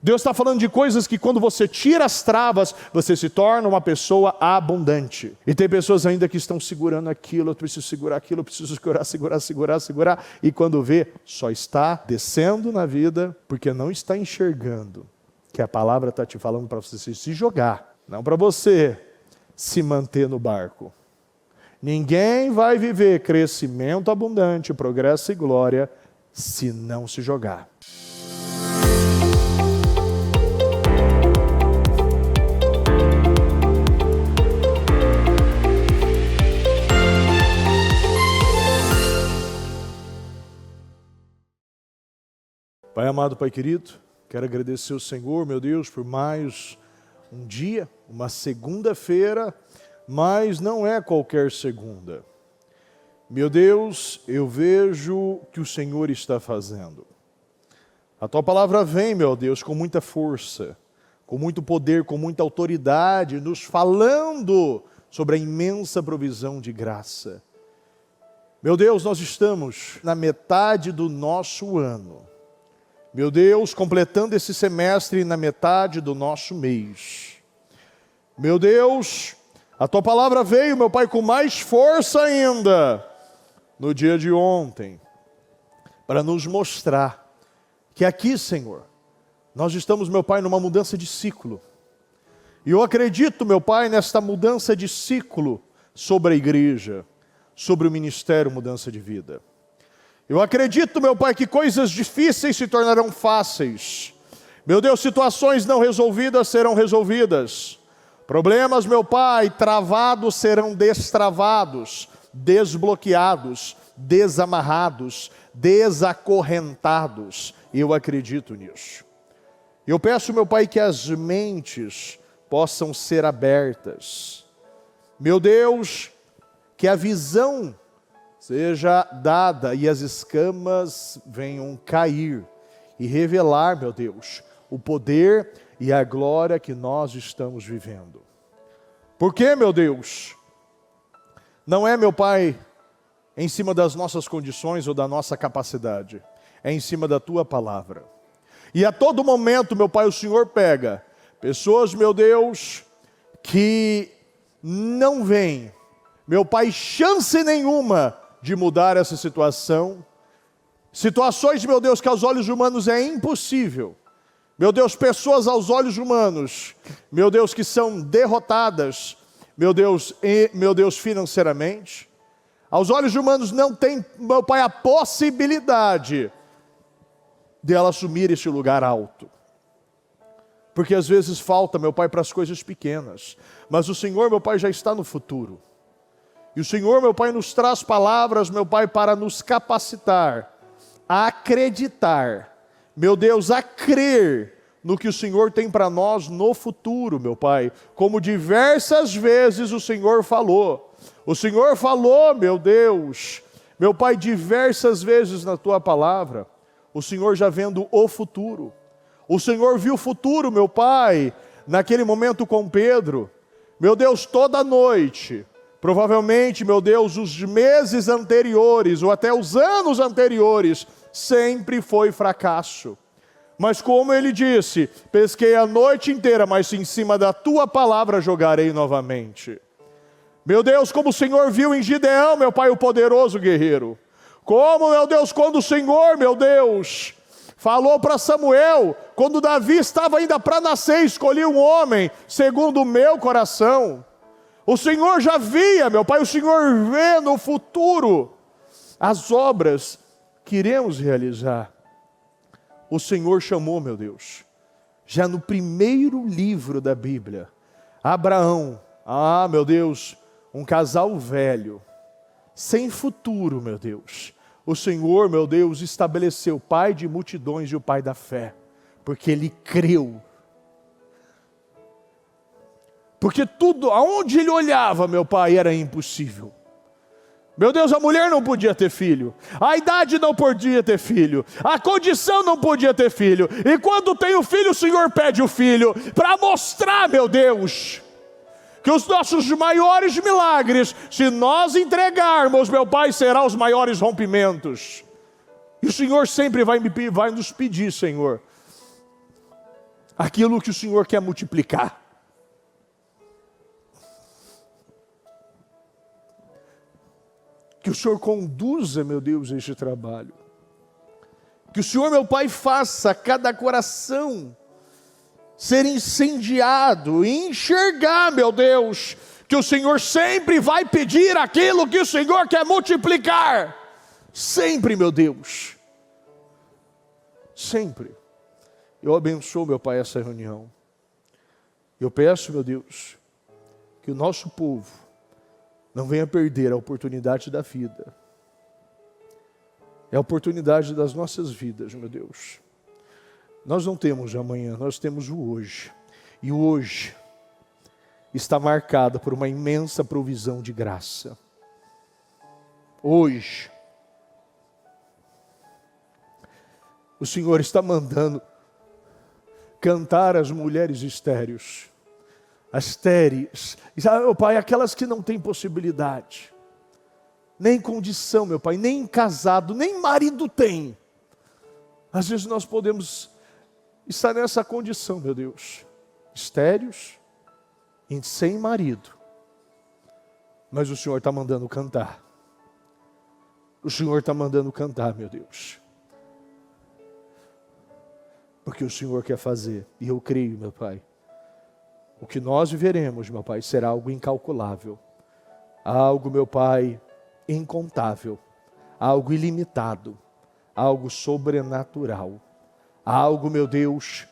Deus está falando de coisas que quando você tira as travas, você se torna uma pessoa abundante. E tem pessoas ainda que estão segurando aquilo, eu preciso segurar aquilo, eu preciso segurar. E quando vê, só está descendo na vida porque não está enxergando que a palavra está te falando para você se jogar, não para você se manter no barco. Ninguém vai viver crescimento abundante, progresso e glória se não se jogar. Pai amado, Pai querido, quero agradecer ao Senhor, meu Deus, por mais um dia, uma segunda-feira, mas não é qualquer segunda. Meu Deus, eu vejo o que o Senhor está fazendo. A Tua palavra vem, meu Deus, com muita força, com muito poder, com muita autoridade, nos falando sobre a imensa provisão de graça. Meu Deus, nós estamos na metade do nosso ano. Meu Deus, completando esse semestre na metade do nosso mês. Meu Deus, a Tua palavra veio, meu Pai, com mais força ainda, no dia de ontem, para nos mostrar que aqui, Senhor, nós estamos, meu Pai, numa mudança de ciclo. E eu acredito, meu Pai, nesta mudança de ciclo sobre a igreja, sobre o ministério Mudança de Vida. Eu acredito, meu Pai, que coisas difíceis se tornarão fáceis. Meu Deus, situações não resolvidas serão resolvidas. Problemas, meu Pai, travados serão destravados, desbloqueados, desamarrados, desacorrentados. Eu acredito nisso. Eu peço, meu Pai, que as mentes possam ser abertas. Meu Deus, que a visão seja dada e as escamas venham cair e revelar, meu Deus, o poder e a glória que nós estamos vivendo. Porque, meu Deus, não é, meu Pai, em cima das nossas condições ou da nossa capacidade, é em cima da Tua palavra. E a todo momento, meu Pai, o Senhor pega pessoas, meu Deus, que não veem, meu Pai, chance nenhuma de mudar essa situação. Situações, meu Deus, que aos olhos humanos é impossível. Meu Deus, pessoas aos olhos humanos, meu Deus, que são derrotadas, meu Deus, financeiramente. Aos olhos humanos não tem, meu Pai, a possibilidade de ela assumir esse lugar alto. Porque às vezes falta, meu Pai, para as coisas pequenas. Mas o Senhor, meu Pai, já está no futuro. E o Senhor, meu Pai, nos traz palavras, meu Pai, para nos capacitar a acreditar, meu Deus, a crer no que o Senhor tem para nós no futuro, meu Pai. Como diversas vezes o Senhor falou. O Senhor falou, meu Deus, meu Pai, diversas vezes na Tua palavra. O Senhor já vendo o futuro. O Senhor viu o futuro, meu Pai, naquele momento com Pedro. Meu Deus, toda noite, provavelmente, meu Deus, os meses anteriores, ou até os anos anteriores, sempre foi fracasso. Mas como ele disse, pesquei a noite inteira, mas em cima da Tua palavra jogarei novamente. Meu Deus, como o Senhor viu em Gideão, meu Pai, o poderoso guerreiro. Como, meu Deus, quando o Senhor, meu Deus, falou para Samuel, quando Davi estava ainda para nascer, escolhi um homem segundo o meu coração. O Senhor já via, meu Pai, o Senhor vê no futuro as obras que iremos realizar. O Senhor chamou, meu Deus, já no primeiro livro da Bíblia, Abraão, meu Deus, um casal velho, sem futuro, meu Deus. O Senhor, meu Deus, estabeleceu o pai de multidões e o pai da fé, porque ele creu. Porque tudo, aonde ele olhava, meu Pai, era impossível. Meu Deus, a mulher não podia ter filho, a idade não podia ter filho, a condição não podia ter filho. E quando tem o filho, o Senhor pede o filho, para mostrar, meu Deus, que os nossos maiores milagres, se nós entregarmos, meu Pai, serão os maiores rompimentos. E o Senhor sempre vai nos pedir, Senhor, aquilo que o Senhor quer multiplicar. Que o Senhor conduza, meu Deus, este trabalho. Que o Senhor, meu Pai, faça cada coração ser incendiado e enxergar, meu Deus, que o Senhor sempre vai pedir aquilo que o Senhor quer multiplicar. Sempre, meu Deus. Sempre. Eu abençoo, meu Pai, essa reunião. Eu peço, meu Deus, que o nosso povo não venha perder a oportunidade da vida. É a oportunidade das nossas vidas, meu Deus. Nós não temos o amanhã, nós temos o hoje. E o hoje está marcado por uma imensa provisão de graça. Hoje, o Senhor está mandando cantar as mulheres estéreis. As estéreis. Meu Pai, aquelas que não têm possibilidade. Nem condição, meu Pai, nem casado, nem marido tem. Às vezes nós podemos estar nessa condição, meu Deus. Estéreis e sem marido. Mas o Senhor está mandando cantar. O Senhor está mandando cantar, meu Deus. Porque o Senhor quer fazer. E eu creio, meu Pai. O que nós viveremos, meu Pai, será algo incalculável. Algo, meu Pai, incontável. Algo ilimitado. Algo sobrenatural. Algo, meu Deus,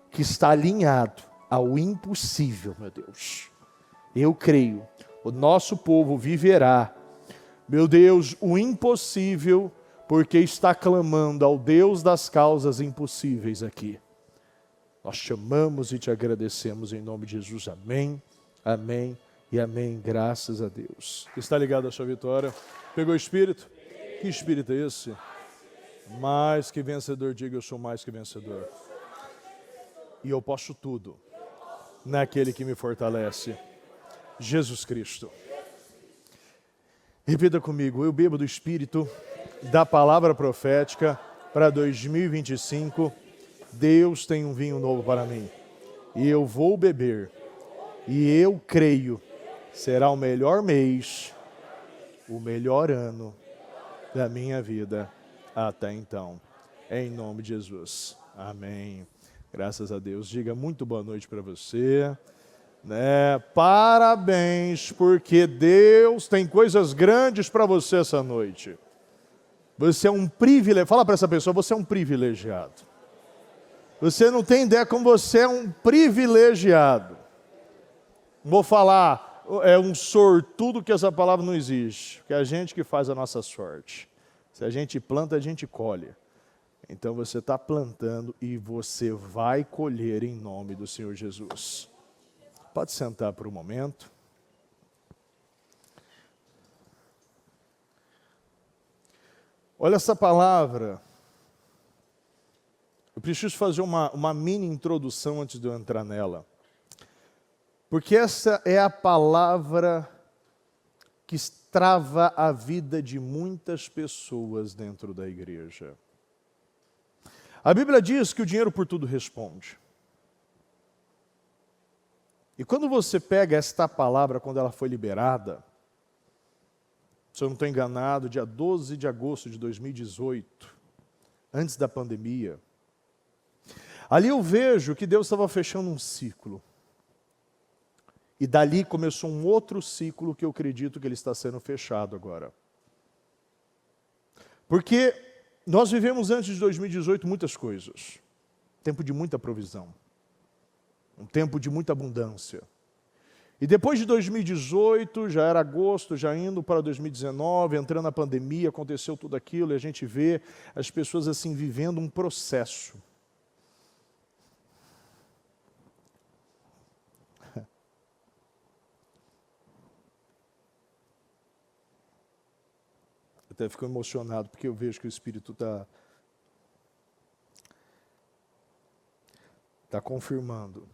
que está alinhado ao impossível, meu Deus. Eu creio. O nosso povo viverá, meu Deus, o impossível, porque está clamando ao Deus das causas impossíveis aqui. Nós chamamos e te agradecemos em nome de Jesus. Amém, amém e amém. Graças a Deus. Está ligado à sua vitória? Pegou o Espírito? Que Espírito é esse? Mais que vencedor, diga eu sou mais que vencedor. E eu posso tudo naquele que me fortalece. Jesus Cristo. Repita comigo, eu bebo do Espírito da palavra profética para 2025. Deus tem um vinho novo para mim. E eu vou beber. E eu creio, será o melhor mês, o melhor ano da minha vida até então. Em nome de Jesus. Amém. Graças a Deus. Diga muito boa noite para você. Parabéns, porque Deus tem coisas grandes para você essa noite. Você é um privilegiado. Fala para essa pessoa, você é um privilegiado. Você não tem ideia como você é um privilegiado. Vou falar, é um sortudo que essa palavra não existe. Que é a gente que faz a nossa sorte. Se a gente planta, a gente colhe. Então você está plantando e você vai colher em nome do Senhor Jesus. Pode sentar por um momento. Olha essa palavra. Eu preciso fazer uma mini introdução antes de eu entrar nela. Porque essa é a palavra que trava a vida de muitas pessoas dentro da igreja. A Bíblia diz que o dinheiro por tudo responde. E quando você pega esta palavra, quando ela foi liberada, se eu não estou enganado, dia 12 de agosto de 2018, antes da pandemia, ali eu vejo que Deus estava fechando um ciclo. E dali começou um outro ciclo que eu acredito que ele está sendo fechado agora. Porque nós vivemos antes de 2018 muitas coisas. Tempo de muita provisão. Um tempo de muita abundância. E depois de 2018, já era agosto, já indo para 2019, entrando na pandemia, aconteceu tudo aquilo, e a gente vê as pessoas assim vivendo um processo. Até fico emocionado, porque eu vejo que o Espírito está confirmando.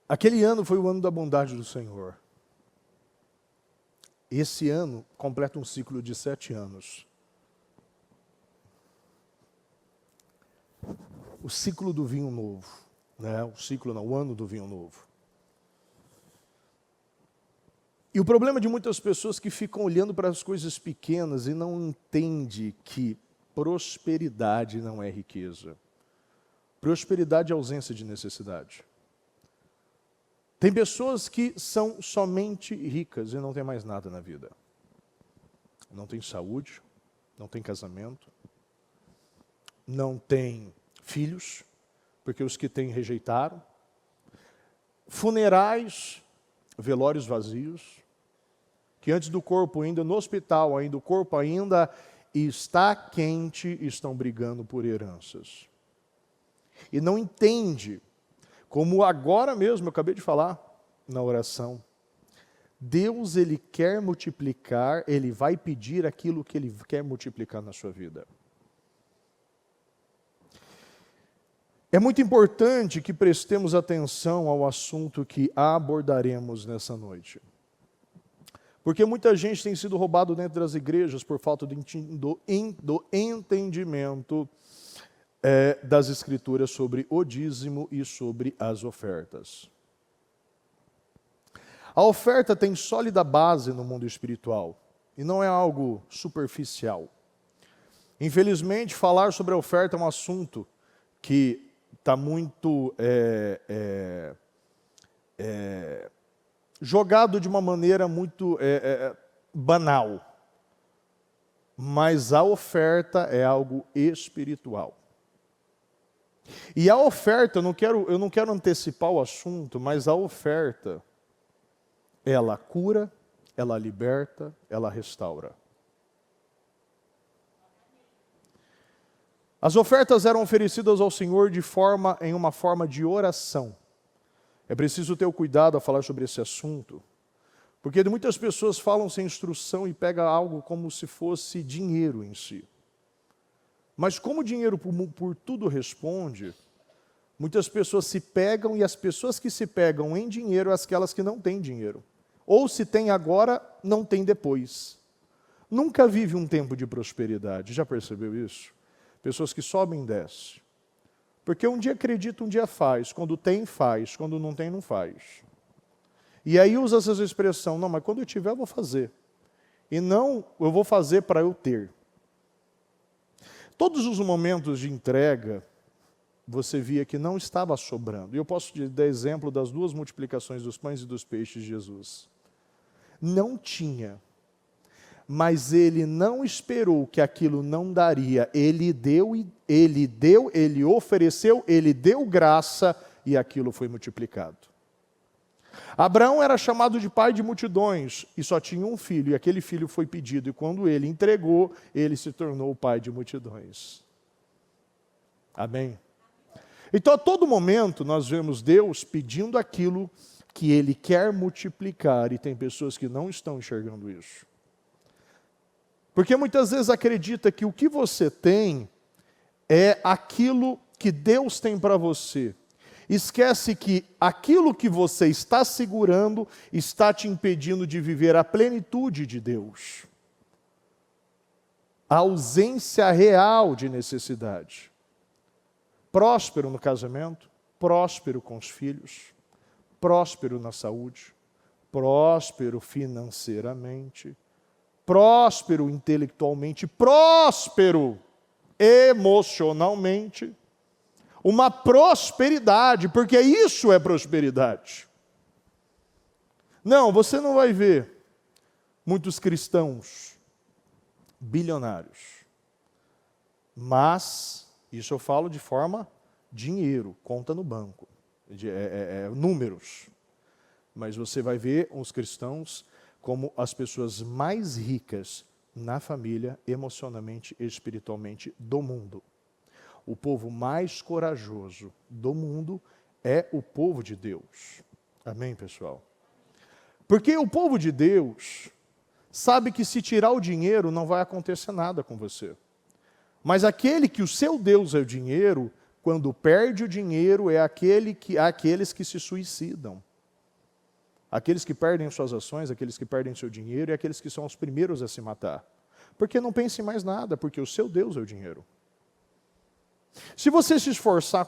Aquele ano foi o ano da bondade do Senhor. Esse ano completa um ciclo de 7 anos. o ciclo do vinho novo, né? O ano do vinho novo. E o problema de muitas pessoas que ficam olhando para as coisas pequenas e não entendem que prosperidade não é riqueza. Prosperidade é ausência de necessidade. Tem pessoas que são somente ricas e não tem mais nada na vida. Não tem saúde, não tem casamento, não tem filhos, porque os que têm rejeitaram. Funerais, velórios vazios, que antes do corpo ainda no hospital, ainda o corpo ainda está quente, estão brigando por heranças. E não entende, como agora mesmo eu acabei de falar na oração, Deus, Ele quer multiplicar, Ele vai pedir aquilo que Ele quer multiplicar na sua vida. É muito importante que prestemos atenção ao assunto que abordaremos nessa noite. Porque muita gente tem sido roubado dentro das igrejas por falta do entendimento das Escrituras sobre o dízimo e sobre as ofertas. A oferta tem sólida base no mundo espiritual e não é algo superficial. Infelizmente, falar sobre a oferta é um assunto que está muito jogado de uma maneira muito banal. Mas a oferta é algo espiritual. E a oferta, eu não quero antecipar o assunto, mas a oferta, ela cura, ela liberta, ela restaura. As ofertas eram oferecidas ao Senhor em uma forma de oração. É preciso ter o cuidado a falar sobre esse assunto, porque muitas pessoas falam sem instrução e pegam algo como se fosse dinheiro em si. Mas como o dinheiro por tudo responde, muitas pessoas se pegam, e as pessoas que se pegam em dinheiro são aquelas que não têm dinheiro. Ou se tem agora, não tem depois. Nunca vive um tempo de prosperidade, já percebeu isso? Pessoas que sobem e descem. Porque um dia acredita, um dia faz. Quando tem, faz. Quando não tem, não faz. E aí usa essa expressão, não, mas quando eu tiver, eu vou fazer. E não, eu vou fazer para eu ter. Todos os momentos de entrega, você via que não estava sobrando. E eu posso te dar exemplo das 2 multiplicações dos pães e dos peixes de Jesus. Não tinha. Mas ele não esperou que aquilo não daria. Ele ofereceu, ele deu graça e aquilo foi multiplicado. Abraão era chamado de pai de multidões e só tinha um filho, e aquele filho foi pedido, e quando ele entregou, ele se tornou o pai de multidões. Amém? Então, a todo momento, nós vemos Deus pedindo aquilo que Ele quer multiplicar, e tem pessoas que não estão enxergando isso. Porque muitas vezes acredita que o que você tem é aquilo que Deus tem para você. Esquece que aquilo que você está segurando está te impedindo de viver a plenitude de Deus. A ausência real de necessidade. Próspero no casamento, próspero com os filhos, próspero na saúde, próspero financeiramente, próspero intelectualmente, próspero emocionalmente. Uma prosperidade, porque isso é prosperidade. Não, você não vai ver muitos cristãos bilionários. Mas, isso eu falo de forma dinheiro, conta no banco, números. Mas você vai ver os cristãos como as pessoas mais ricas na família, emocionalmente e espiritualmente do mundo. O povo mais corajoso do mundo é o povo de Deus. Amém, pessoal? Porque o povo de Deus sabe que se tirar o dinheiro não vai acontecer nada com você. Mas aquele que o seu Deus é o dinheiro, quando perde o dinheiro, é aqueles que se suicidam. Aqueles que perdem suas ações, aqueles que perdem seu dinheiro e aqueles que são os primeiros a se matar. Porque não pense em mais nada, porque o seu Deus é o dinheiro. Se você se esforçar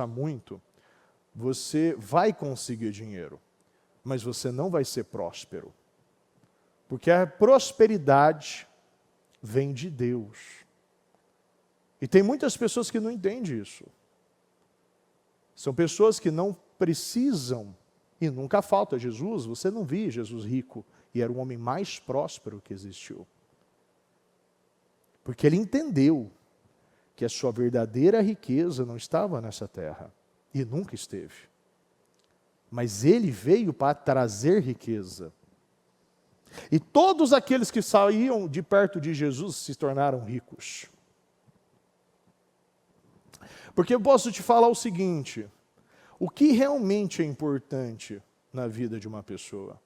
muito, você vai conseguir dinheiro, mas você não vai ser próspero. Porque a prosperidade vem de Deus. E tem muitas pessoas que não entendem isso. São pessoas que não precisam, e nunca falta Jesus, você não via Jesus rico, e era o homem mais próspero que existiu. Porque ele entendeu que a sua verdadeira riqueza não estava nessa terra, e nunca esteve. Mas ele veio para trazer riqueza. E todos aqueles que saíam de perto de Jesus se tornaram ricos. Porque eu posso te falar o seguinte, o que realmente é importante na vida de uma pessoa?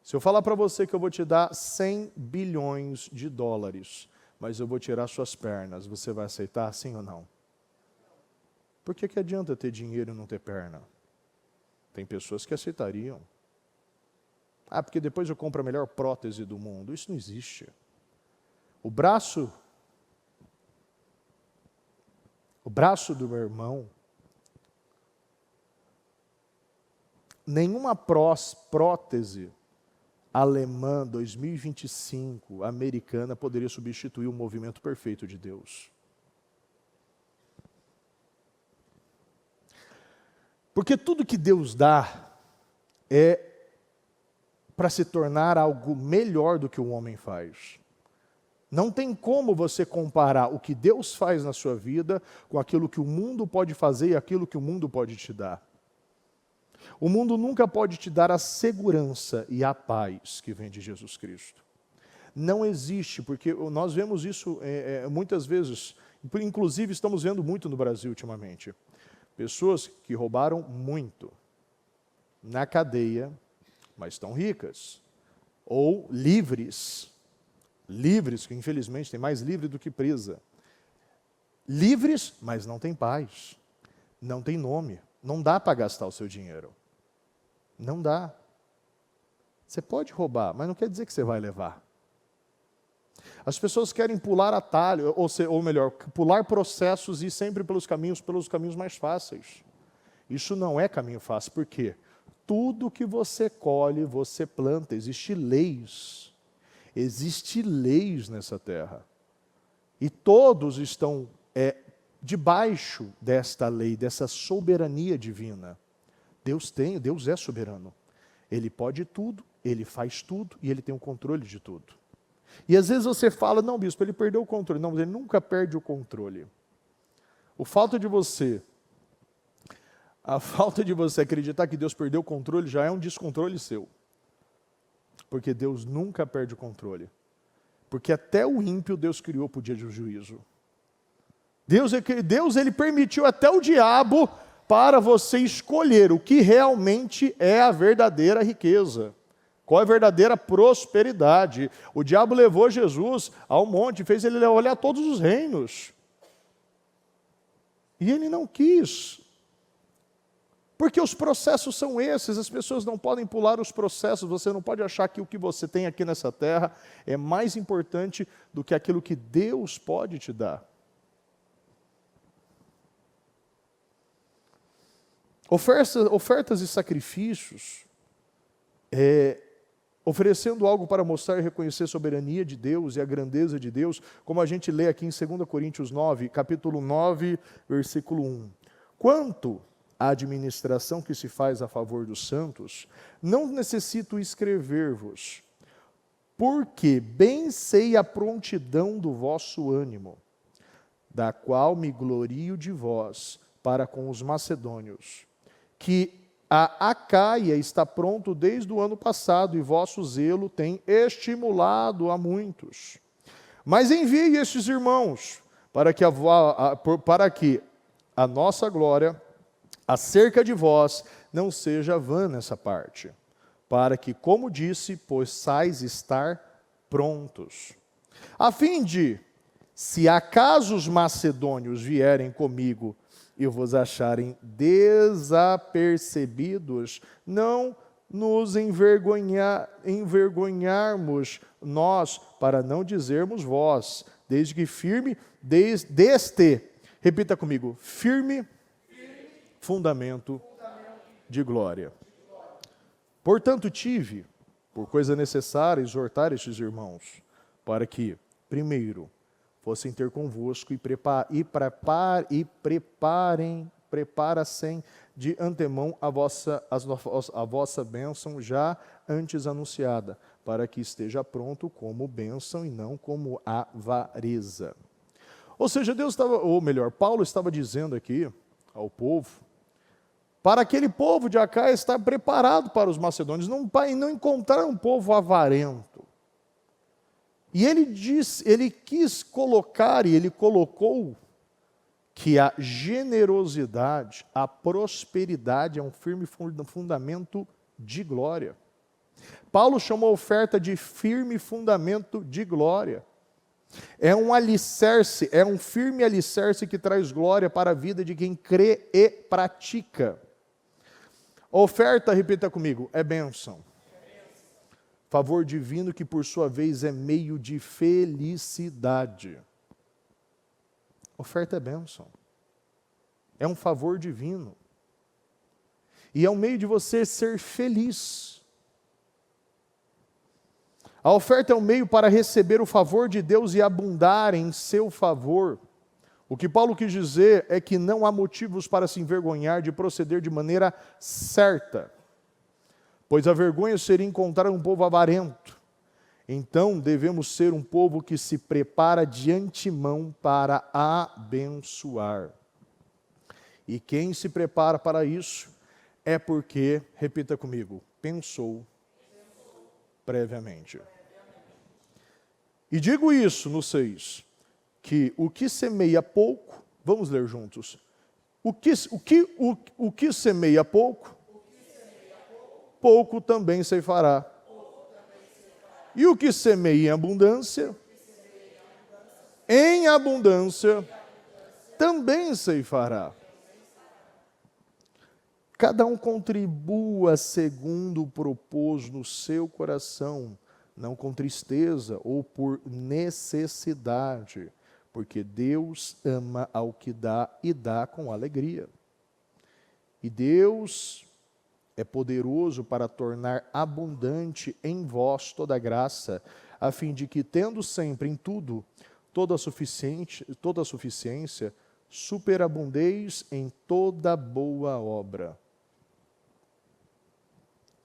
Se eu falar para você que eu vou te dar 100 bilhões de dólares, mas eu vou tirar suas pernas, você vai aceitar, sim ou não? Por que adianta ter dinheiro e não ter perna? Tem pessoas que aceitariam. Ah, porque depois eu compro a melhor prótese do mundo. Isso não existe. O braço do meu irmão, nenhuma prótese alemã 2025, americana, poderia substituir o movimento perfeito de Deus. Porque tudo que Deus dá é para se tornar algo melhor do que o homem faz. Não tem como você comparar o que Deus faz na sua vida com aquilo que o mundo pode fazer e aquilo que o mundo pode te dar. O mundo nunca pode te dar a segurança e a paz que vem de Jesus Cristo. Não existe, porque nós vemos isso muitas vezes, inclusive estamos vendo muito no Brasil ultimamente. Pessoas que roubaram muito na cadeia, mas estão ricas. Ou livres, que infelizmente tem mais livre do que presa. Livres, mas não tem paz, não tem nome. Não dá para gastar o seu dinheiro. Não dá. Você pode roubar, mas não quer dizer que você vai levar. As pessoas querem pular atalho, ou melhor, pular processos e ir sempre pelos caminhos mais fáceis. Isso não é caminho fácil, por quê? Tudo que você colhe, você planta. Existem leis nessa terra. E todos estão debaixo desta lei, dessa soberania divina. Deus é soberano. Ele pode tudo, ele faz tudo e ele tem o controle de tudo. E às vezes você fala, não, bispo, ele perdeu o controle. Não, mas ele nunca perde o controle. A falta de você acreditar que Deus perdeu o controle já é um descontrole seu. Porque Deus nunca perde o controle. Porque até o ímpio Deus criou para o dia do juízo. Deus ele permitiu até o diabo para você escolher o que realmente é a verdadeira riqueza. Qual é a verdadeira prosperidade? O diabo levou Jesus ao monte, fez ele olhar todos os reinos. E ele não quis. Porque os processos são esses, as pessoas não podem pular os processos, você não pode achar que o que você tem aqui nessa terra é mais importante do que aquilo que Deus pode te dar. Ofertas e sacrifícios, oferecendo algo para mostrar e reconhecer a soberania de Deus e a grandeza de Deus, como a gente lê aqui em 2 Coríntios 9, capítulo 9, versículo 1. Quanto à administração que se faz a favor dos santos, não necessito escrever-vos, porque bem sei a prontidão do vosso ânimo, da qual me glorio de vós para com os macedônios, que a Acaia está pronto desde o ano passado, e vosso zelo tem estimulado a muitos. Mas envie estes irmãos, para que a nossa glória acerca de vós não seja vã nessa parte, para que, como disse, possais estar prontos, a fim de, se acaso os macedônios vierem comigo e vos acharem desapercebidos, não nos envergonharmos nós, para não dizermos vós, desde que firme, repita comigo, firme fundamento de glória. Portanto, tive, por coisa necessária, exortar estes irmãos, para que, primeiro, fossem ter convosco preparassem de antemão a vossa bênção já antes anunciada, para que esteja pronto como bênção e não como avareza. Ou seja, Paulo estava dizendo aqui ao povo, para aquele povo de Acaia estar preparado para os macedônios, não encontrar um povo avarento. E ele quis colocar, e ele colocou, que a generosidade, a prosperidade é um firme fundamento de glória. Paulo chamou a oferta de firme fundamento de glória. É um alicerce, é um firme alicerce que traz glória para a vida de quem crê e pratica. A oferta, repita comigo, é bênção. Favor divino que, por sua vez, é meio de felicidade. Oferta é bênção. É um favor divino. E é um meio de você ser feliz. A oferta é um meio para receber o favor de Deus e abundar em seu favor. O que Paulo quis dizer é que não há motivos para se envergonhar de proceder de maneira certa, pois a vergonha seria encontrar um povo avarento. Então, devemos ser um povo que se prepara de antemão para abençoar. E quem se prepara para isso é porque, repita comigo, pensou previamente. E digo isso no 6, que o que semeia pouco, vamos ler juntos, o que semeia pouco, pouco também ceifará. E o que semeia em abundância, também ceifará. Cada um contribua segundo propôs no seu coração, não com tristeza ou por necessidade, porque Deus ama ao que dá e dá com alegria. E Deus é poderoso para tornar abundante em vós toda graça, a fim de que, tendo sempre em tudo toda a suficiência, superabundeis em toda boa obra.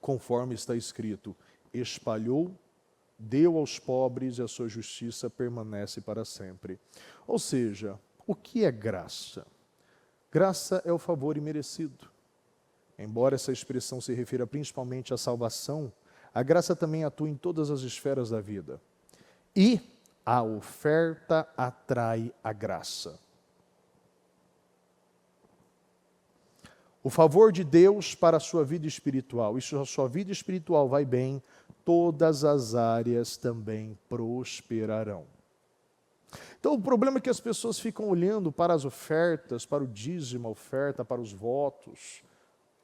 Conforme está escrito, espalhou, deu aos pobres e a sua justiça permanece para sempre. Ou seja, o que é graça? Graça é o favor imerecido. Embora essa expressão se refira principalmente à salvação, a graça também atua em todas as esferas da vida. E a oferta atrai a graça. O favor de Deus para a sua vida espiritual. E se a sua vida espiritual vai bem, todas as áreas também prosperarão. Então o problema é que as pessoas ficam olhando para as ofertas, para o dízimo, a oferta, para os votos,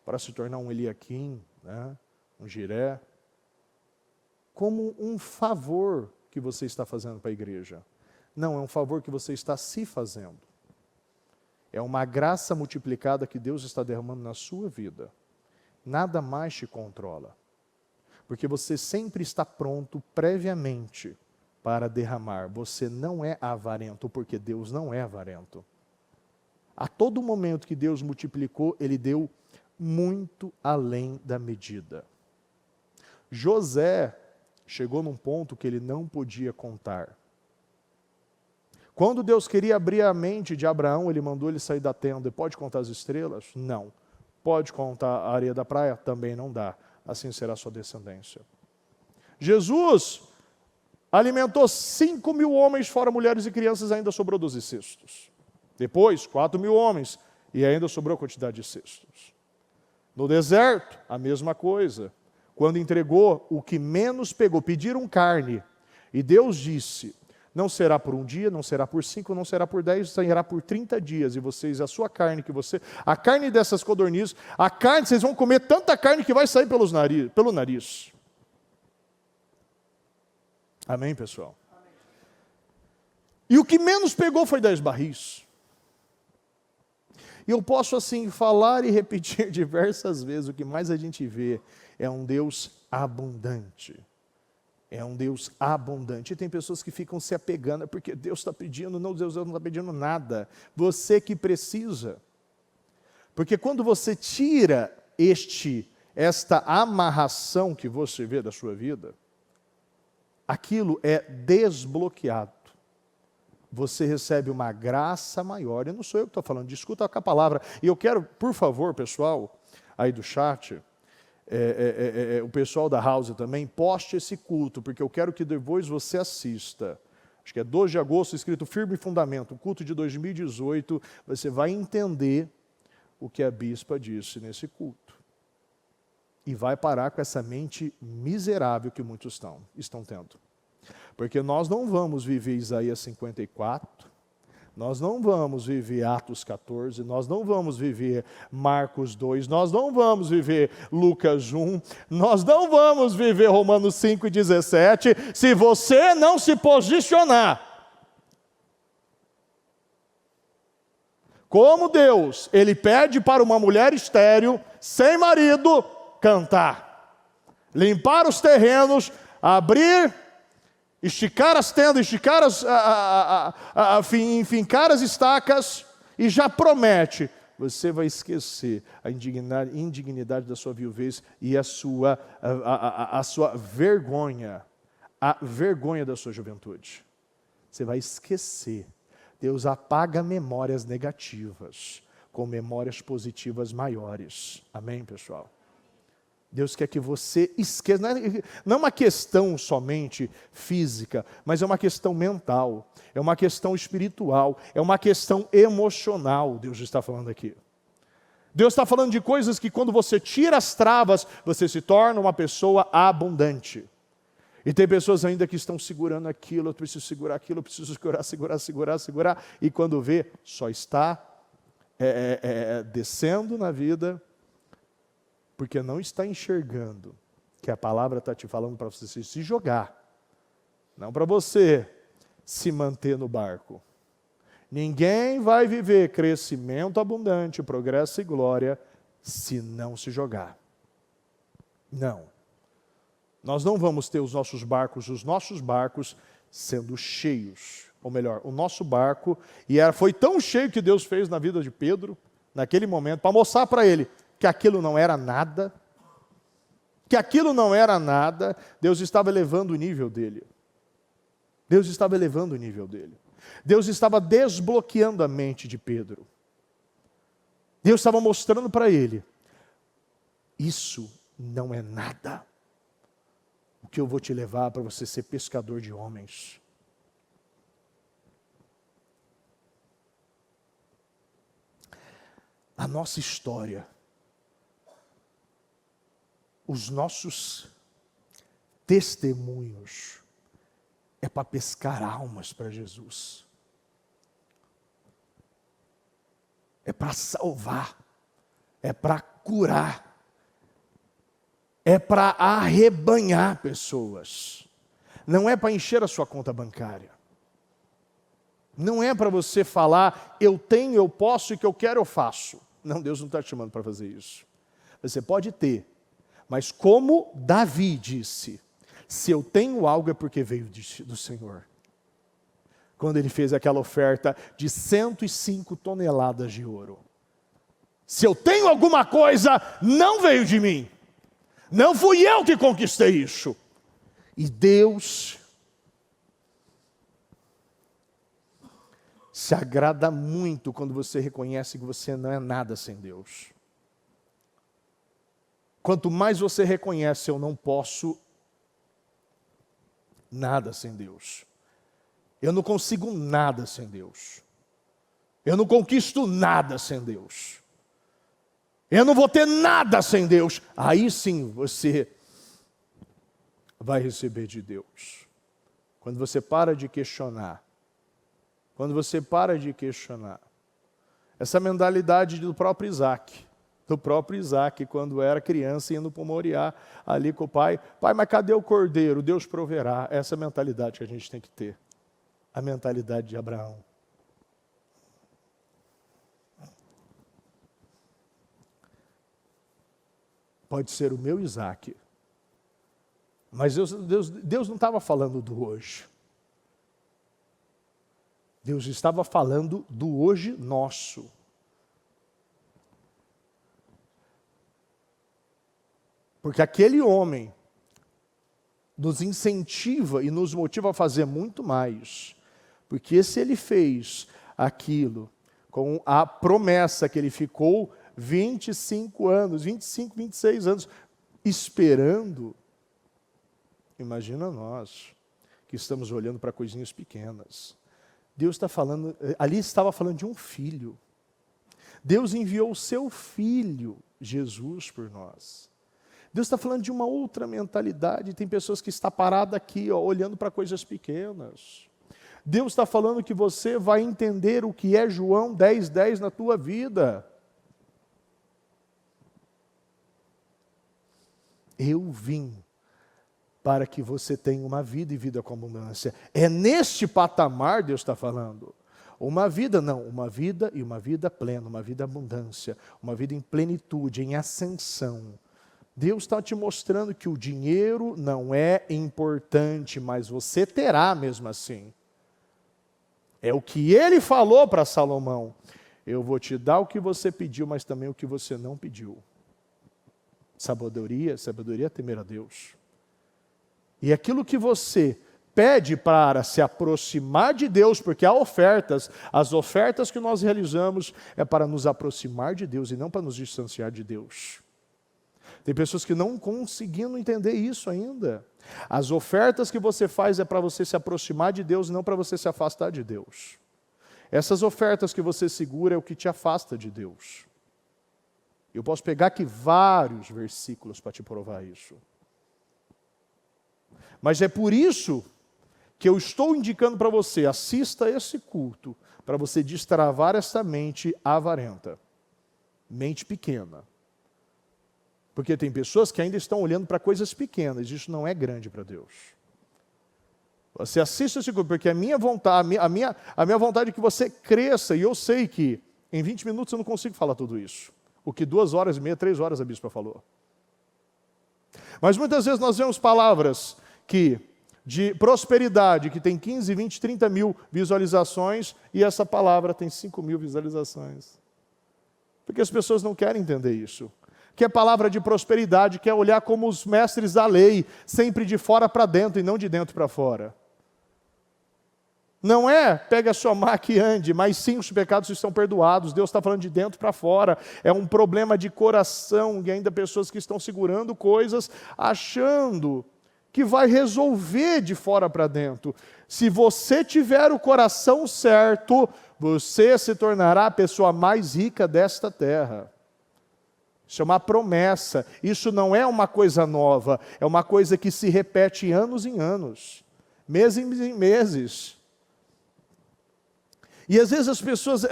para se tornar um Eliaquim, né, um Jiré, como um favor que você está fazendo para a igreja. Não, é um favor que você está se fazendo. É uma graça multiplicada que Deus está derramando na sua vida. Nada mais te controla. Porque você sempre está pronto previamente para derramar. Você não é avarento, porque Deus não é avarento. A todo momento que Deus multiplicou, Ele deu muito além da medida. José chegou num ponto que ele não podia contar. Quando Deus queria abrir a mente de Abraão, Ele mandou ele sair da tenda. Pode contar as estrelas? Não. Pode contar a areia da praia? Também não dá. Assim será a sua descendência. Jesus alimentou 5.000 homens, fora mulheres e crianças, ainda sobrou 12 cestos. Depois, 4.000 homens, e ainda sobrou a quantidade de cestos. No deserto, a mesma coisa. Quando entregou, o que menos pegou, pediram carne. E Deus disse, Não será por um dia, não será por 5, não será por 10, será por 30 dias. E vocês, a sua carne a carne dessas codornizes, a carne, vocês vão comer tanta carne que vai sair pelo nariz. Amém, pessoal? Amém. E o que menos pegou foi 10 barris. E eu posso assim falar e repetir diversas vezes, o que mais a gente vê é um Deus abundante. É um Deus abundante. E tem pessoas que ficam se apegando, porque Deus está pedindo. Não, Deus não está pedindo nada. Você que precisa. Porque quando você tira esta amarração que você vê da sua vida, aquilo é desbloqueado. Você recebe uma graça maior. E não sou eu que estou falando, discuta com a palavra. E eu quero, por favor, pessoal, aí do chat, o pessoal da House também, poste esse culto, porque eu quero que depois você assista. Acho que é 2 de agosto, escrito Firme Fundamento, o culto de 2018, você vai entender o que a bispa disse nesse culto. E vai parar com essa mente miserável que muitos estão tendo. Porque nós não vamos viver Isaías 54, nós não vamos viver Atos 14, nós não vamos viver Marcos 2, nós não vamos viver Lucas 1, nós não vamos viver Romanos 5:17, se você não se posicionar. Como Deus, Ele pede para uma mulher estéril, sem marido, cantar, limpar os terrenos, abrir, esticar as tendas, fincar as estacas, e já promete, você vai esquecer a indignidade da sua viuvez e a sua vergonha, a vergonha da sua juventude. Você vai esquecer. Deus apaga memórias negativas com memórias positivas maiores. Amém, pessoal? Deus quer que você esqueça, não é uma questão somente física, mas é uma questão mental, é uma questão espiritual, é uma questão emocional, Deus está falando aqui. Deus está falando de coisas que quando você tira as travas, você se torna uma pessoa abundante. E tem pessoas ainda que estão segurando aquilo, eu preciso segurar aquilo, eu preciso segurar, e quando vê, só está descendo na vida, porque não está enxergando que a palavra está te falando para você se jogar, não para você se manter no barco. Ninguém vai viver crescimento abundante, progresso e glória se não se jogar. Não. Nós não vamos ter os nossos barcos sendo cheios. Ou melhor, o nosso barco, foi tão cheio que Deus fez na vida de Pedro, naquele momento, para mostrar para ele que aquilo não era nada, Deus estava elevando o nível dele. Deus estava desbloqueando a mente de Pedro. Deus estava mostrando para ele, isso não é nada. O que eu vou te levar para você ser pescador de homens. A nossa história, os nossos testemunhos é para pescar almas para Jesus. É para salvar, é para curar, é para arrebanhar pessoas. Não é para encher a sua conta bancária. Não é para você falar, eu tenho, eu posso, e que eu quero, eu faço. Não, Deus não está te chamando para fazer isso. Você pode ter, mas como Davi disse, se eu tenho algo é porque veio do Senhor. Quando ele fez aquela oferta de 105 toneladas de ouro. Se eu tenho alguma coisa, não veio de mim. Não fui eu que conquistei isso. E Deus se agrada muito quando você reconhece que você não é nada sem Deus. Quanto mais você reconhece, eu não posso nada sem Deus. Eu não consigo nada sem Deus. Eu não conquisto nada sem Deus. Eu não vou ter nada sem Deus. Aí sim você vai receber de Deus. Quando você para de questionar. Quando você para de questionar. Essa mentalidade do próprio Isaac. Do próprio Isaac, quando era criança, indo para o Moriá, ali com o pai. Pai, mas cadê o cordeiro? Deus proverá. Essa é a mentalidade que a gente tem que ter. A mentalidade de Abraão. Pode ser o meu Isaac. Mas Deus não estava falando do hoje. Deus estava falando do hoje nosso. Porque aquele homem nos incentiva e nos motiva a fazer muito mais. Porque se ele fez aquilo com a promessa que ele ficou 25 anos, 25, 26 anos, esperando, imagina nós, que estamos olhando para coisinhas pequenas. Deus está falando, ali estava falando de um filho. Deus enviou o seu filho, Jesus, por nós. Deus está falando de uma outra mentalidade. Tem pessoas que estão paradas aqui, ó, olhando para coisas pequenas. Deus está falando que você vai entender o que é João 10:10 na tua vida. Eu vim para que você tenha uma vida e vida com abundância. É neste patamar, Deus está falando. Uma vida não, uma vida e uma vida plena, uma vida abundância, uma vida em plenitude, em ascensão. Deus está te mostrando que o dinheiro não é importante, mas você terá mesmo assim. É o que ele falou para Salomão. Eu vou te dar o que você pediu, mas também o que você não pediu. Sabedoria é temer a Deus. E aquilo que você pede para se aproximar de Deus, porque há ofertas, as ofertas que nós realizamos é para nos aproximar de Deus e não para nos distanciar de Deus. Tem pessoas que não conseguindo entender isso ainda. As ofertas que você faz é para você se aproximar de Deus e não para você se afastar de Deus. Essas ofertas que você segura é o que te afasta de Deus. Eu posso pegar aqui vários versículos para te provar isso. Mas é por isso que eu estou indicando para você, assista esse culto, para você destravar essa mente avarenta, mente pequena. Porque tem pessoas que ainda estão olhando para coisas pequenas, isso não é grande para Deus. Você assista esse culto, porque a minha vontade é que você cresça, e eu sei que em 20 minutos eu não consigo falar tudo isso. O que 2h30, 3 horas a bispa falou. Mas muitas vezes nós vemos palavras de prosperidade, que tem 15, 20, 30 mil visualizações, e essa palavra tem 5 mil visualizações. Porque as pessoas não querem entender isso. Que é palavra de prosperidade, que é olhar como os mestres da lei, sempre de fora para dentro e não de dentro para fora. Não é, pega a sua maca e ande, mas sim, os pecados estão perdoados. Deus está falando de dentro para fora. É um problema de coração, e ainda pessoas que estão segurando coisas, achando que vai resolver de fora para dentro. Se você tiver o coração certo, você se tornará a pessoa mais rica desta terra. Isso é uma promessa. Isso não é uma coisa nova. É uma coisa que se repete anos em anos, meses em meses. E às vezes as pessoas,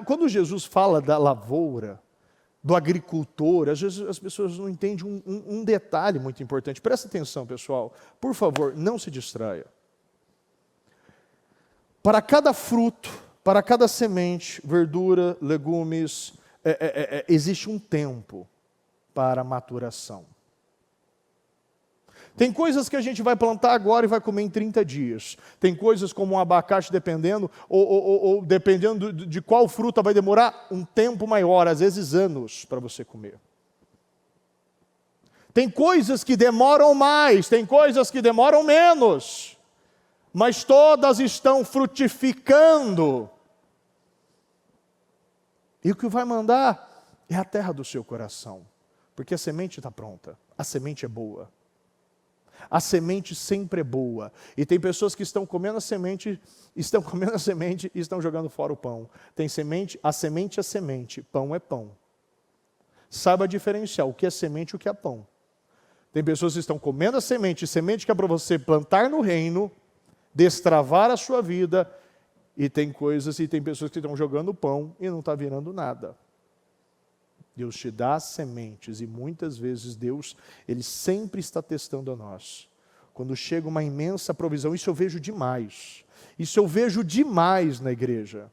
quando Jesus fala da lavoura, do agricultor, às vezes as pessoas não entendem um detalhe muito importante. Presta atenção, pessoal. Por favor, não se distraia. Para cada fruto, para cada semente, verdura, legumes, existe um tempo para maturação. Tem coisas que a gente vai plantar agora e vai comer em 30 dias. Tem coisas como um abacate, dependendo, ou dependendo de qual fruta, vai demorar um tempo maior, às vezes anos, para você comer. Tem coisas que demoram mais, tem coisas que demoram menos, mas todas estão frutificando. E o que vai mandar é a terra do seu coração, porque a semente está pronta, a semente é boa. A semente sempre é boa. E tem pessoas que estão comendo a semente e estão jogando fora o pão. Tem semente, a semente é semente, pão é pão. Saiba diferenciar o que é semente e o que é pão. Tem pessoas que estão comendo a semente que é para você plantar no reino, destravar a sua vida, e tem coisas e tem pessoas que estão jogando pão e não está virando nada. Deus te dá sementes e muitas vezes Deus, Ele sempre está testando a nós. Quando chega uma imensa provisão, isso eu vejo demais. Isso eu vejo demais na igreja.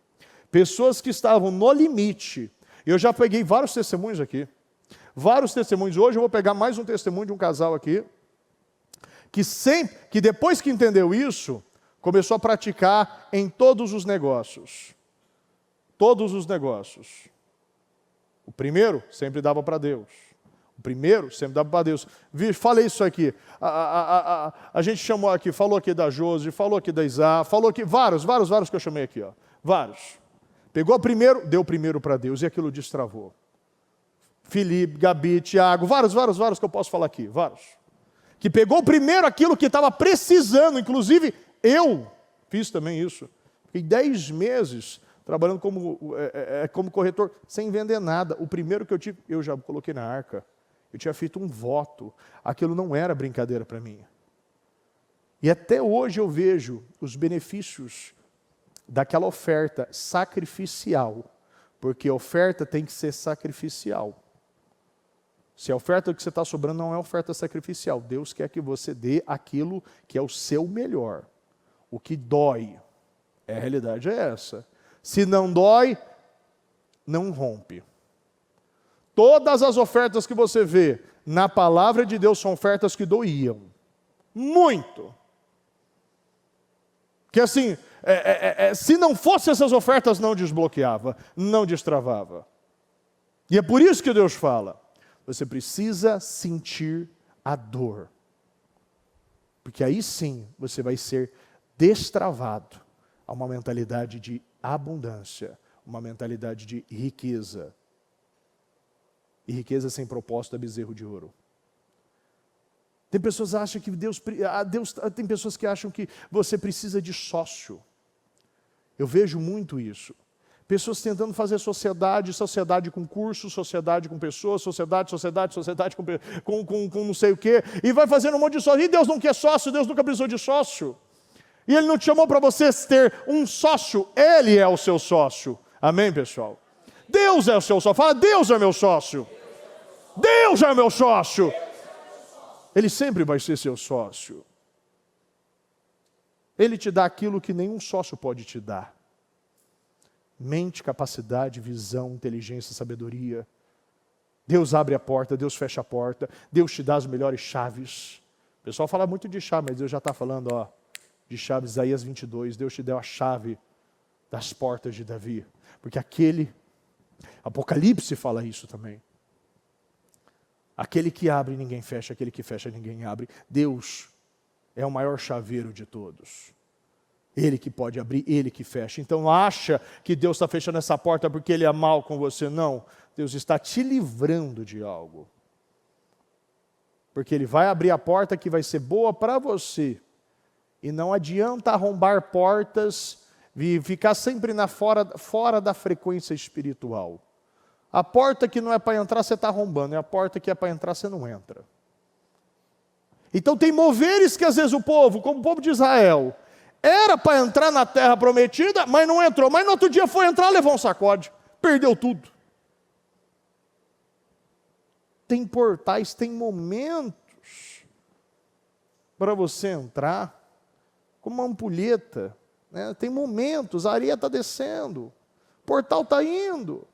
Pessoas que estavam no limite. Eu já peguei vários testemunhos aqui. Vários testemunhos. Hoje eu vou pegar mais um testemunho de um casal aqui. Que depois que entendeu isso, começou a praticar em todos os negócios. Todos os negócios. O primeiro sempre dava para Deus. O primeiro sempre dava para Deus. Falei isso aqui. A gente chamou aqui, falou aqui da Josi, falou aqui da Isa, falou aqui, vários que eu chamei aqui. Ó. Vários. Pegou o primeiro, deu o primeiro para Deus e aquilo destravou. Felipe, Gabi, Tiago, vários que eu posso falar aqui. Vários. Que pegou primeiro aquilo que estava precisando. Inclusive, eu fiz também isso. Fiquei 10 meses trabalhando como corretor, sem vender nada. O primeiro que eu tive, eu já coloquei na arca. Eu tinha feito um voto. Aquilo não era brincadeira para mim. E até hoje eu vejo os benefícios daquela oferta sacrificial. Porque a oferta tem que ser sacrificial. Se a oferta que você está sobrando não é oferta sacrificial, Deus quer que você dê aquilo que é o seu melhor. O que dói. A realidade é essa. Se não dói, não rompe. Todas as ofertas que você vê na palavra de Deus são ofertas que doíam. Muito. Que assim, se não fossem essas ofertas, não desbloqueava, não destravava. E é por isso que Deus fala, você precisa sentir a dor. Porque aí sim você vai ser destravado a uma mentalidade de abundância, uma mentalidade de riqueza. E riqueza sem propósito é bezerro de ouro. Tem pessoas que acham que tem pessoas que acham que você precisa de sócio. Eu vejo muito isso. Pessoas tentando fazer sociedade com cursos, sociedade com pessoas, sociedade com não sei o quê, e vai fazendo um monte de sócio. E Deus não quer sócio, Deus nunca precisou de sócio. E Ele não te chamou para você ter um sócio, Ele é o seu sócio. Amém, pessoal? Deus é o seu sócio. Fala, Deus é meu sócio. Deus é meu sócio. Ele sempre vai ser seu sócio. Ele te dá aquilo que nenhum sócio pode te dar. Mente, capacidade, visão, inteligência, sabedoria. Deus abre a porta, Deus fecha a porta. Deus te dá as melhores chaves. O pessoal fala muito de chave, mas Deus já está falando de chaves. Isaías 22, Deus te deu a chave das portas de Davi. Porque Apocalipse fala isso também. Aquele que abre, ninguém fecha. Aquele que fecha, ninguém abre. Deus é o maior chaveiro de todos. Ele que pode abrir, Ele que fecha. Então acha que Deus está fechando essa porta porque Ele é mal com você. Não. Deus está te livrando de algo. Porque Ele vai abrir a porta que vai ser boa para você. E não adianta arrombar portas e ficar sempre fora da frequência espiritual. A porta que não é para entrar, você está arrombando. E a porta que é para entrar, você não entra. Então tem moveres que às vezes o povo, como o povo de Israel, era para entrar na terra prometida, mas não entrou. Mas no outro dia foi entrar, levou um sacode. Perdeu tudo. Tem portais, tem momentos para você entrar, como uma ampulheta. Né? Tem momentos, a areia está descendo, o portal está indo.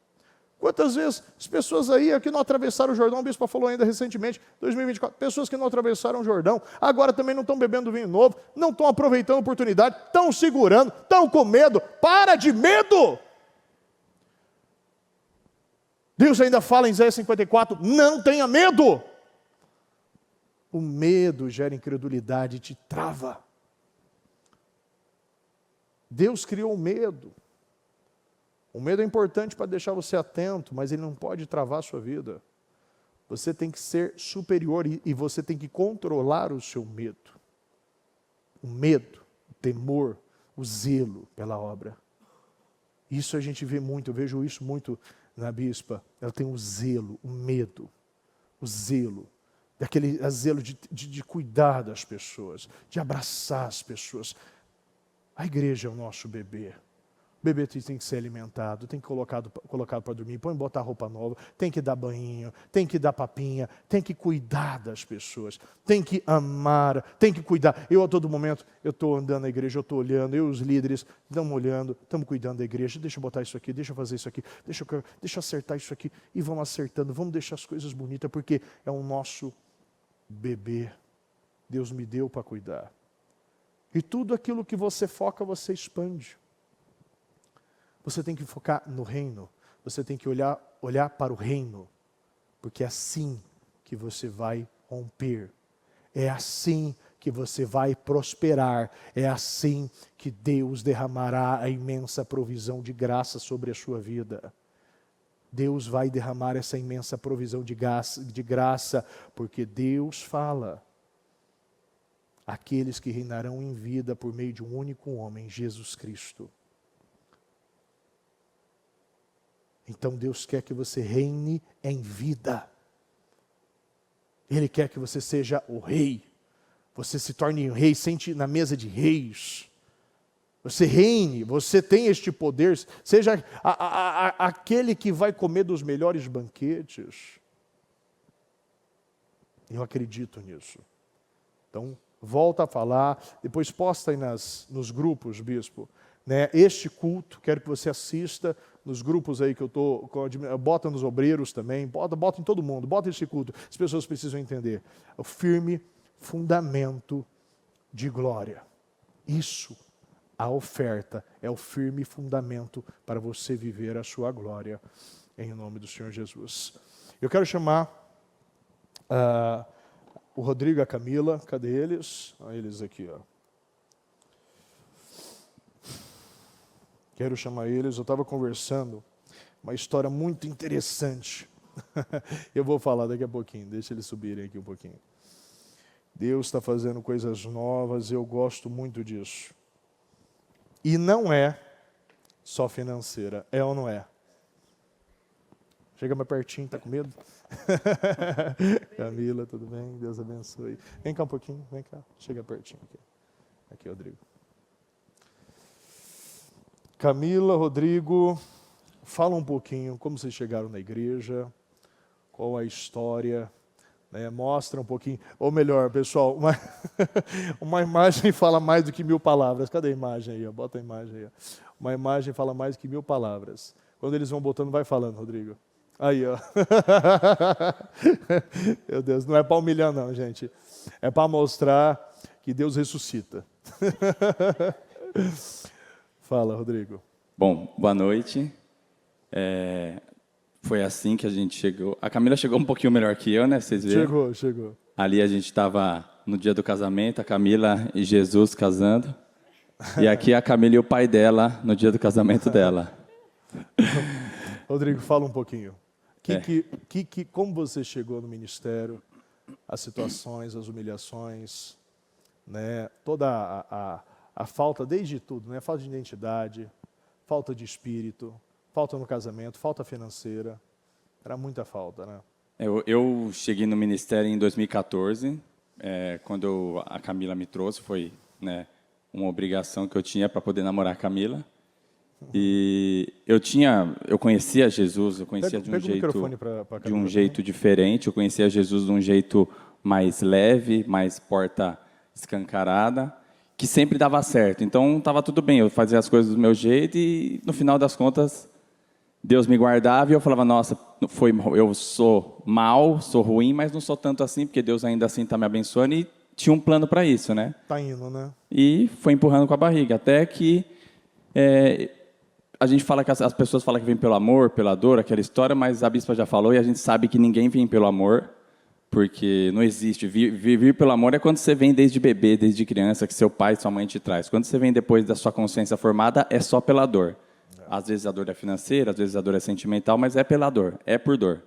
Quantas vezes as pessoas aí que não atravessaram o Jordão, o bispo falou ainda recentemente, 2024, pessoas que não atravessaram o Jordão, agora também não estão bebendo vinho novo, não estão aproveitando a oportunidade, estão segurando, estão com medo. Para de medo! Deus ainda fala em Isaías 54, não tenha medo! O medo gera incredulidade e te trava. Deus criou o medo. O medo é importante para deixar você atento, mas ele não pode travar a sua vida. Você tem que ser superior e você tem que controlar o seu medo. O medo, o temor, o zelo pela obra. Isso a gente vê muito, eu vejo isso muito na bispa. Ela tem o zelo, o medo, o zelo. Aquele zelo de cuidar das pessoas, de abraçar as pessoas. A igreja é o nosso bebê. O bebê tem que ser alimentado, tem que colocado para dormir, botar roupa nova, tem que dar banhinho, tem que dar papinha, tem que cuidar das pessoas, tem que amar, tem que cuidar. Eu a todo momento, eu estou andando na igreja, eu estou olhando, eu e os líderes estamos olhando, estamos cuidando da igreja, deixa eu botar isso aqui, deixa eu fazer isso aqui, deixa eu acertar isso aqui, e vamos acertando, vamos deixar as coisas bonitas, porque é o nosso bebê. Deus me deu para cuidar. E tudo aquilo que você foca, você expande. Você tem que focar no reino. Você tem que olhar para o reino. Porque é assim que você vai romper. É assim que você vai prosperar. É assim que Deus derramará a imensa provisão de graça sobre a sua vida. Deus vai derramar essa imensa provisão de graça, porque Deus fala. Aqueles que reinarão em vida por meio de um único homem, Jesus Cristo. Então Deus quer que você reine em vida. Ele quer que você seja o rei. Você se torne rei, sente na mesa de reis. Você reine, você tem este poder. Seja aquele que vai comer dos melhores banquetes. Eu acredito nisso. Então, volta a falar, depois posta aí nos grupos, bispo, né? Este culto, quero que você assista nos grupos aí que eu estou, bota nos obreiros também, bota em todo mundo, bota esse culto, as pessoas precisam entender. O firme fundamento de glória. Isso, a oferta, é o firme fundamento para você viver a sua glória, em nome do Senhor Jesus. Eu quero chamar o Rodrigo e a Camila, cadê eles? Eles aqui, ó. Quero chamar eles, eu estava conversando, uma história muito interessante. Eu vou falar daqui a pouquinho, deixa eles subirem aqui um pouquinho. Deus está fazendo coisas novas, eu gosto muito disso. E não é só financeira, é ou não é? Chega mais pertinho, está com medo? Camila, tudo bem? Deus abençoe. Vem cá um pouquinho, vem cá. Chega pertinho aqui. Aqui, Rodrigo. Camila, Rodrigo, fala um pouquinho como vocês chegaram na igreja, qual a história, né? Mostra um pouquinho. Ou melhor, pessoal, uma imagem fala mais do que 1000 palavras. Cadê a imagem aí? Ó? Bota a imagem aí. Ó. Uma imagem fala mais do que 1000 palavras. Quando eles vão botando, vai falando, Rodrigo. Aí, ó. Meu Deus, não é para humilhar não, gente. É para mostrar que Deus ressuscita. Fala, Rodrigo. Bom, boa noite. Foi assim que a gente chegou. A Camila chegou um pouquinho melhor que eu, né? Vocês viram? Chegou. Ali a gente estava no dia do casamento, a Camila e Jesus casando. E aqui a Camila e o pai dela no dia do casamento dela. Rodrigo, fala um pouquinho. Como você chegou no ministério, as situações, as humilhações, né? Toda a falta, desde tudo, né? Falta de identidade, falta de espírito, falta no casamento, falta financeira. Era muita falta, né? Eu cheguei no ministério em 2014, quando a Camila me trouxe, foi, né, uma obrigação que eu tinha para poder namorar a Camila. E eu conhecia Jesus, eu conhecia de um jeito diferente, eu conhecia Jesus de um jeito mais leve, mais porta escancarada, que sempre dava certo. Então estava tudo bem, eu fazia as coisas do meu jeito e no final das contas Deus me guardava e eu falava, nossa, eu sou mal, sou ruim, mas não sou tanto assim, porque Deus ainda assim está me abençoando e tinha um plano para isso, né? Tá indo, né? E foi empurrando com a barriga, até que a gente fala que as pessoas falam que vem pelo amor, pela dor, aquela história, mas a bispa já falou e a gente sabe que ninguém vem pelo amor, porque não existe. Vir pelo amor é quando você vem desde bebê, desde criança, que seu pai e sua mãe te traz. Quando você vem depois da sua consciência formada, é só pela dor. Às vezes a dor é financeira, às vezes a dor é sentimental, mas é pela dor, é por dor.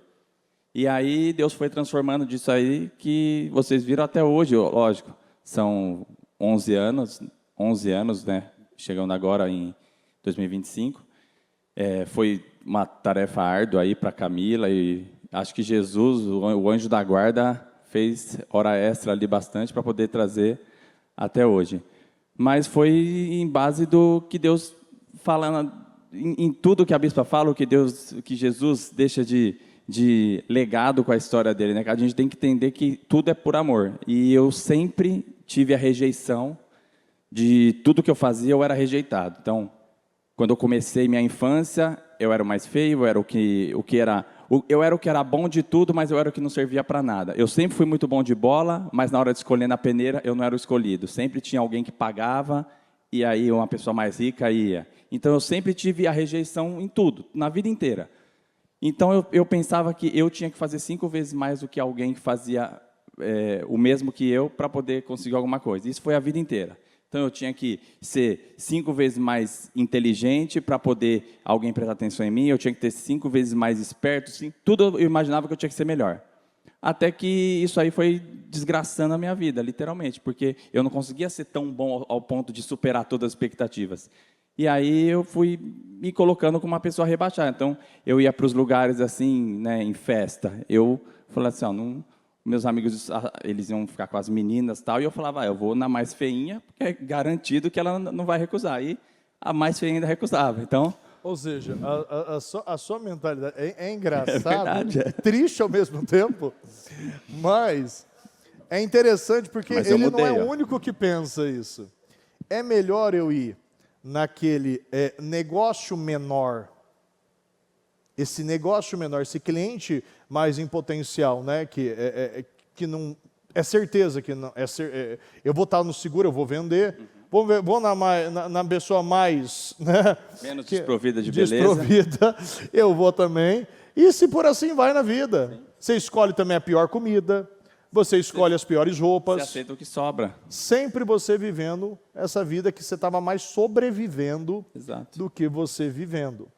E aí Deus foi transformando disso aí que vocês viram até hoje, lógico. São 11 anos, né? Chegando agora em 2025. Foi uma tarefa árdua aí para Camila e acho que Jesus, o anjo da guarda, fez hora extra ali bastante para poder trazer até hoje. mas foi em base do que Deus fala, em tudo que a bispa fala, o que Jesus deixa de legado com a história dele, né? A gente tem que entender que tudo é por amor. E eu sempre tive a rejeição de tudo que eu fazia, eu era rejeitado. Então, quando eu comecei minha infância, eu era o mais feio, eu era o que era bom de tudo, mas eu era o que não servia para nada. Eu sempre fui muito bom de bola, mas na hora de escolher na peneira, eu não era o escolhido. Sempre tinha alguém que pagava, e aí uma pessoa mais rica ia. Então, eu sempre tive a rejeição em tudo, na vida inteira. Então, eu pensava que eu tinha que fazer 5 vezes mais do que alguém que fazia o mesmo que eu para poder conseguir alguma coisa. Isso foi a vida inteira. Então, eu tinha que ser 5 vezes mais inteligente para poder alguém prestar atenção em mim. Eu tinha que ter 5 vezes mais esperto. Tudo eu imaginava que eu tinha que ser melhor. Até que isso aí foi desgraçando a minha vida, literalmente, porque eu não conseguia ser tão bom ao ponto de superar todas as expectativas. E aí eu fui me colocando como uma pessoa rebaixada. Então, eu ia para os lugares assim, né, em festa. Eu falava assim, não... Meus amigos, eles iam ficar com as meninas e tal, e eu falava, eu vou na mais feinha, porque é garantido que ela não vai recusar. E a mais feinha ainda recusava, então... Ou seja, a sua mentalidade é engraçada, verdade, é. Triste ao mesmo tempo, mas é interessante porque ele não é o único que pensa isso. É melhor eu ir naquele negócio menor, esse negócio menor, esse cliente mais em potencial, né, que não é certeza que não eu vou estar no seguro, eu vou vender, vou na pessoa mais, né, menos desprovida de beleza, eu vou também. E se por assim vai na vida, sim. Você escolhe também a pior comida, você escolhe as piores roupas, você aceita o que sobra. Sempre você vivendo essa vida que você estava mais sobrevivendo. Exato. Do que você vivendo.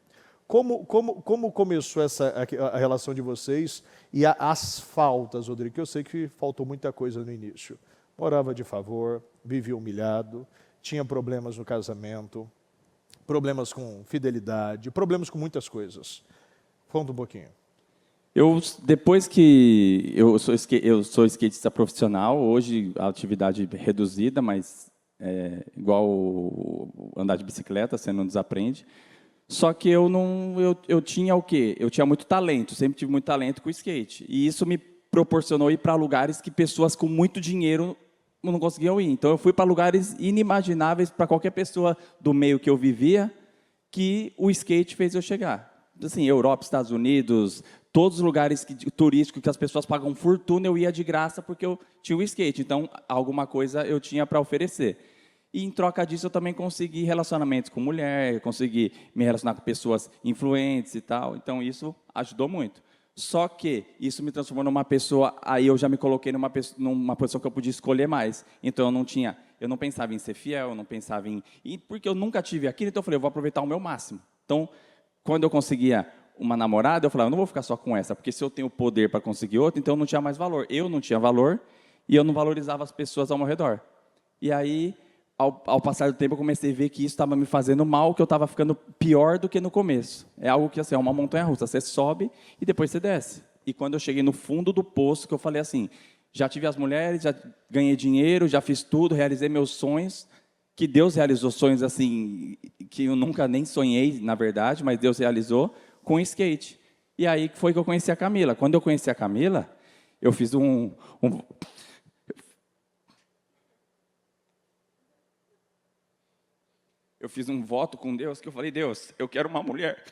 Como começou a relação de vocês e as faltas, Rodrigo? Eu sei que faltou muita coisa no início. Morava de favor, vivia humilhado, tinha problemas no casamento, problemas com fidelidade, problemas com muitas coisas. Conta um pouquinho. Depois que eu sou skatista profissional, hoje a atividade reduzida, mas igual andar de bicicleta, você não desaprende. Só que eu tinha o quê? Eu tinha muito talento, sempre tive muito talento com o skate. E isso me proporcionou ir para lugares que pessoas com muito dinheiro não conseguiam ir. Então, eu fui para lugares inimagináveis para qualquer pessoa do meio que eu vivia, que o skate fez eu chegar. Assim, Europa, Estados Unidos, todos os lugares turísticos que as pessoas pagam fortuna, eu ia de graça porque eu tinha o skate. Então, alguma coisa eu tinha para oferecer. E, em troca disso, eu também consegui relacionamentos com mulher, consegui me relacionar com pessoas influentes e tal. Então, isso ajudou muito. Só que isso me transformou numa pessoa, aí eu já me coloquei numa posição que eu podia escolher mais. Então, eu não pensava em ser fiel, eu não pensava porque eu nunca tive aquilo, então eu falei, eu vou aproveitar o meu máximo. Então, quando eu conseguia uma namorada, eu falava, eu não vou ficar só com essa, porque se eu tenho poder para conseguir outra, então eu não tinha mais valor. Eu não tinha valor e eu não valorizava as pessoas ao meu redor. E aí... Ao passar do tempo, eu comecei a ver que isso estava me fazendo mal, que eu estava ficando pior do que no começo. É algo que assim, é uma montanha-russa. Você sobe e depois você desce. E quando eu cheguei no fundo do poço, que eu falei assim, já tive as mulheres, já ganhei dinheiro, já fiz tudo, realizei meus sonhos, que Deus realizou sonhos assim, que eu nunca nem sonhei, na verdade, mas Deus realizou com skate. E aí foi que eu conheci a Camila. Quando eu conheci a Camila, eu fiz Eu fiz um voto com Deus, que eu falei, Deus, eu quero uma mulher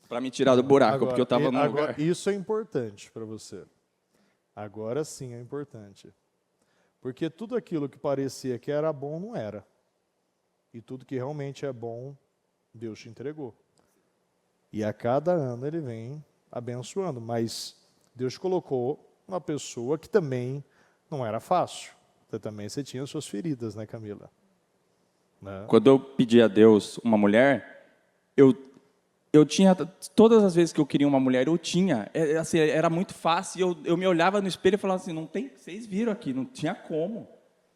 para me tirar do buraco, agora, porque eu estava no lugar. Isso é importante para você. Agora sim é importante. Porque tudo aquilo que parecia que era bom, não era. E tudo que realmente é bom, Deus te entregou. E a cada ano Ele vem abençoando. Mas Deus colocou uma pessoa que também não era fácil. Você tinha suas feridas, né, Camila? Né? Quando eu pedi a Deus uma mulher, eu tinha, todas as vezes que eu queria uma mulher, eu tinha. Assim, era muito fácil, eu me olhava no espelho e falava assim, não tem, vocês viram aqui, não tinha como.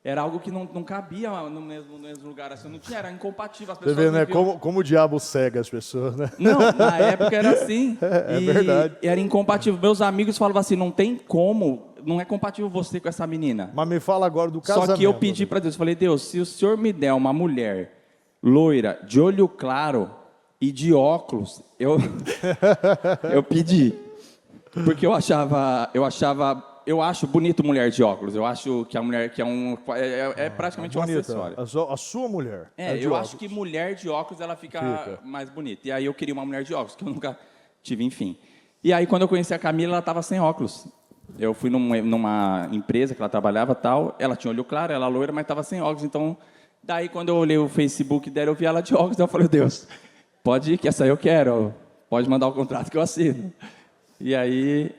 Era algo que não cabia no mesmo lugar, assim, não tinha, era incompatível. As pessoas você vê, né, como o diabo cega as pessoas, né? Não, na época era assim. É verdade. Era incompatível. Meus amigos falavam assim, não tem como não é compatível você com essa menina. Mas me fala agora do casamento. Só que eu pedi para Deus, falei, Deus, se o Senhor me der uma mulher loira, de olho claro e de óculos, eu pedi. Porque eu acho bonito mulher de óculos. Eu acho que a mulher que é praticamente um acessório. A sua mulher. Eu acho que mulher de óculos ela fica mais bonita. E aí eu queria uma mulher de óculos, que eu nunca tive, enfim. E aí quando eu conheci a Camila, ela estava sem óculos. Eu fui numa empresa que ela trabalhava tal, ela tinha olho claro, ela loira, mas estava sem óculos. Então, daí quando eu olhei o Facebook dela, eu vi ela de óculos, eu falei, Deus, pode ir, que essa aí eu quero, pode mandar o contrato que eu assino. E aí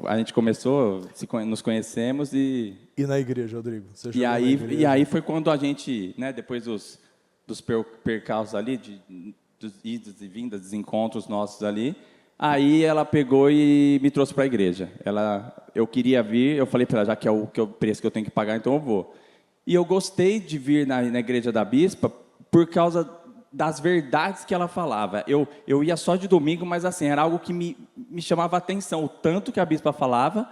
a gente começou, nos conhecemos e... E na igreja, Rodrigo? Você e aí foi quando a gente, né, depois dos percalços ali, dos idas e vindas, desencontros nossos ali, aí ela pegou e me trouxe para a igreja. Eu queria vir, eu falei para ela, já que é o preço que eu tenho que pagar, então eu vou. E eu gostei de vir na igreja da bispa por causa das verdades que ela falava. Eu ia só de domingo, mas assim, era algo que me chamava a atenção, o tanto que a bispa falava,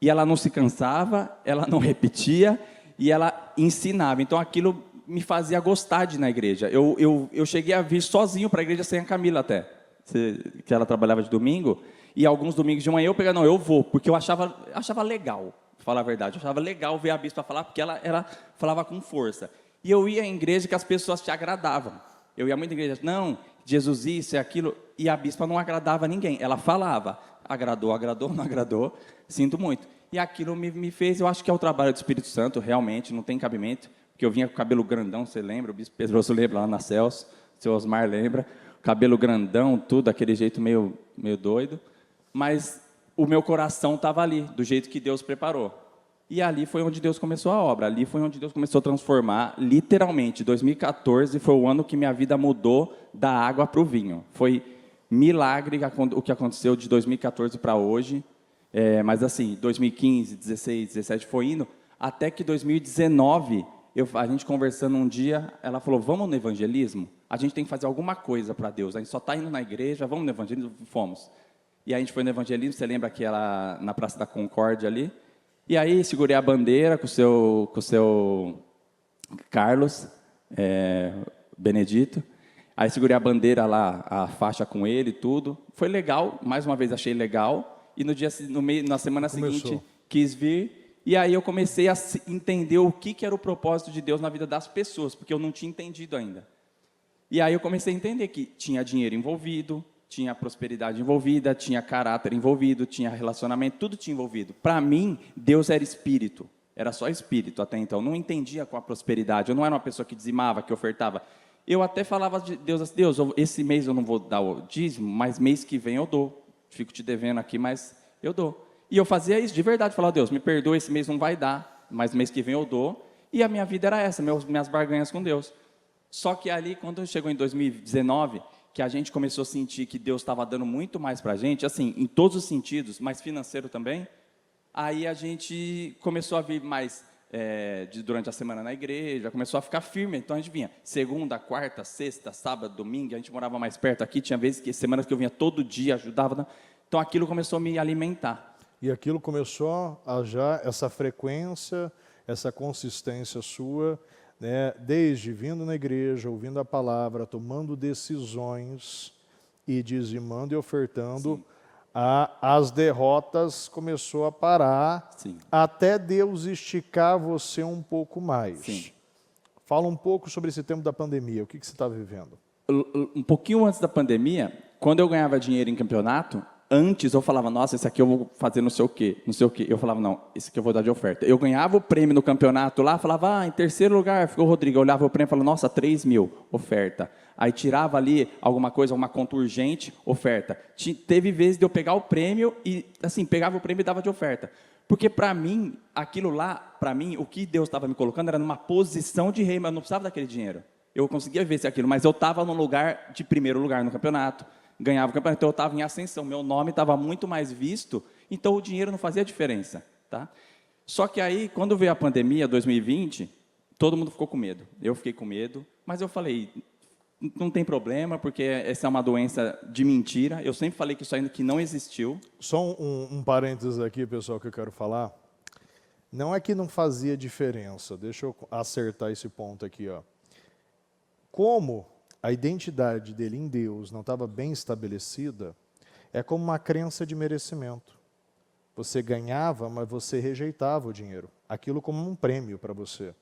e ela não se cansava, ela não repetia, e ela ensinava. Então aquilo me fazia gostar de ir na igreja. Eu cheguei a vir sozinho para a igreja sem a Camila até, que ela trabalhava de domingo, e alguns domingos de manhã eu vou, porque eu achava legal, pra falar a verdade, eu achava legal ver a bispa falar, porque ela falava com força. E eu ia em igreja que as pessoas te agradavam. Eu ia muito em igreja, não, Jesus isso e aquilo, e a bispa não agradava ninguém. Ela falava, agradou, não agradou, sinto muito. E aquilo me fez, eu acho que é o trabalho do Espírito Santo, realmente, não tem cabimento, porque eu vinha com o cabelo grandão, você lembra? O bispo Pedroso lembra lá na Celso, o seu Osmar lembra, cabelo grandão, tudo, aquele jeito meio doido, mas o meu coração estava ali, do jeito que Deus preparou. E ali foi onde Deus começou a obra, ali foi onde Deus começou a transformar, literalmente. 2014 foi o ano que minha vida mudou da água para o vinho. Foi milagre o que aconteceu de 2014 para hoje, mas assim, 2015, 16, 17 foi indo, até que 2019, a gente conversando um dia, ela falou, vamos no evangelismo? A gente tem que fazer alguma coisa para Deus, a gente só está indo na igreja, vamos no evangelismo? Fomos. E a gente foi no evangelismo, você lembra que ela na Praça da Concórdia ali? E aí segurei a bandeira com o seu Carlos Benedito. Aí segurei a bandeira lá, a faixa com ele e tudo. Foi legal, mais uma vez achei legal. E na semana seguinte quis vir. E aí eu comecei a entender o que era o propósito de Deus na vida das pessoas, porque eu não tinha entendido ainda. E aí eu comecei a entender que tinha dinheiro envolvido, tinha prosperidade envolvida, tinha caráter envolvido, tinha relacionamento, tudo tinha envolvido. Para mim, Deus era espírito, era só espírito até então. Eu não entendia com a prosperidade, eu não era uma pessoa que dizimava, que ofertava. Eu até falava de Deus assim, Deus, esse mês eu não vou dar o dízimo, mas mês que vem eu dou. Fico te devendo aqui, mas eu dou. E eu fazia isso de verdade, falava, Deus, me perdoa, esse mês não vai dar, mas mês que vem eu dou. E a minha vida era essa, minhas barganhas com Deus. Só que ali, quando chegou em 2019... que a gente começou a sentir que Deus estava dando muito mais para a gente, assim, em todos os sentidos, mas financeiro também, aí a gente começou a vir mais durante a semana na igreja, começou a ficar firme, então a gente vinha segunda, quarta, sexta, sábado, domingo, a gente morava mais perto aqui, tinha semanas que eu vinha todo dia, ajudava, então aquilo começou a me alimentar. E aquilo começou essa frequência, essa consistência sua, né, desde vindo na igreja, ouvindo a palavra, tomando decisões e dizimando e ofertando, as derrotas começou a parar, Sim. Até Deus esticar você um pouco mais. Sim. Fala um pouco sobre esse tempo da pandemia, o que você está vivendo? Um pouquinho antes da pandemia, quando eu ganhava dinheiro em campeonato, antes eu falava, nossa, esse aqui eu vou fazer não sei o quê. Eu falava, não, esse aqui eu vou dar de oferta. Eu ganhava o prêmio no campeonato lá, falava, em terceiro lugar ficou o Rodrigo. Eu olhava o prêmio e falava, nossa, 3 mil, oferta. Aí tirava ali alguma coisa, uma conta urgente, oferta. Teve vezes de eu pegar o prêmio e, assim, pegava o prêmio e dava de oferta. Porque para mim, aquilo lá, para mim, o que Deus estava me colocando era numa posição de rei, mas eu não precisava daquele dinheiro. Eu conseguia ver se aquilo, mas eu estava no lugar de primeiro lugar no campeonato. Ganhava o campeonato, então eu estava em ascensão, meu nome estava muito mais visto, então o dinheiro não fazia diferença, tá? Só que aí, quando veio a pandemia, 2020, todo mundo ficou com medo, eu fiquei com medo, mas eu falei, não tem problema, porque essa é uma doença de mentira, eu sempre falei que isso ainda que não existiu. Só um parênteses aqui, pessoal, que eu quero falar, Não é que não fazia diferença. Deixa eu acertar esse ponto aqui, ó. Como a identidade dele em Deus não estava bem estabelecida, é como uma crença de merecimento. Você ganhava, mas você rejeitava o dinheiro. Aquilo como um prêmio para você.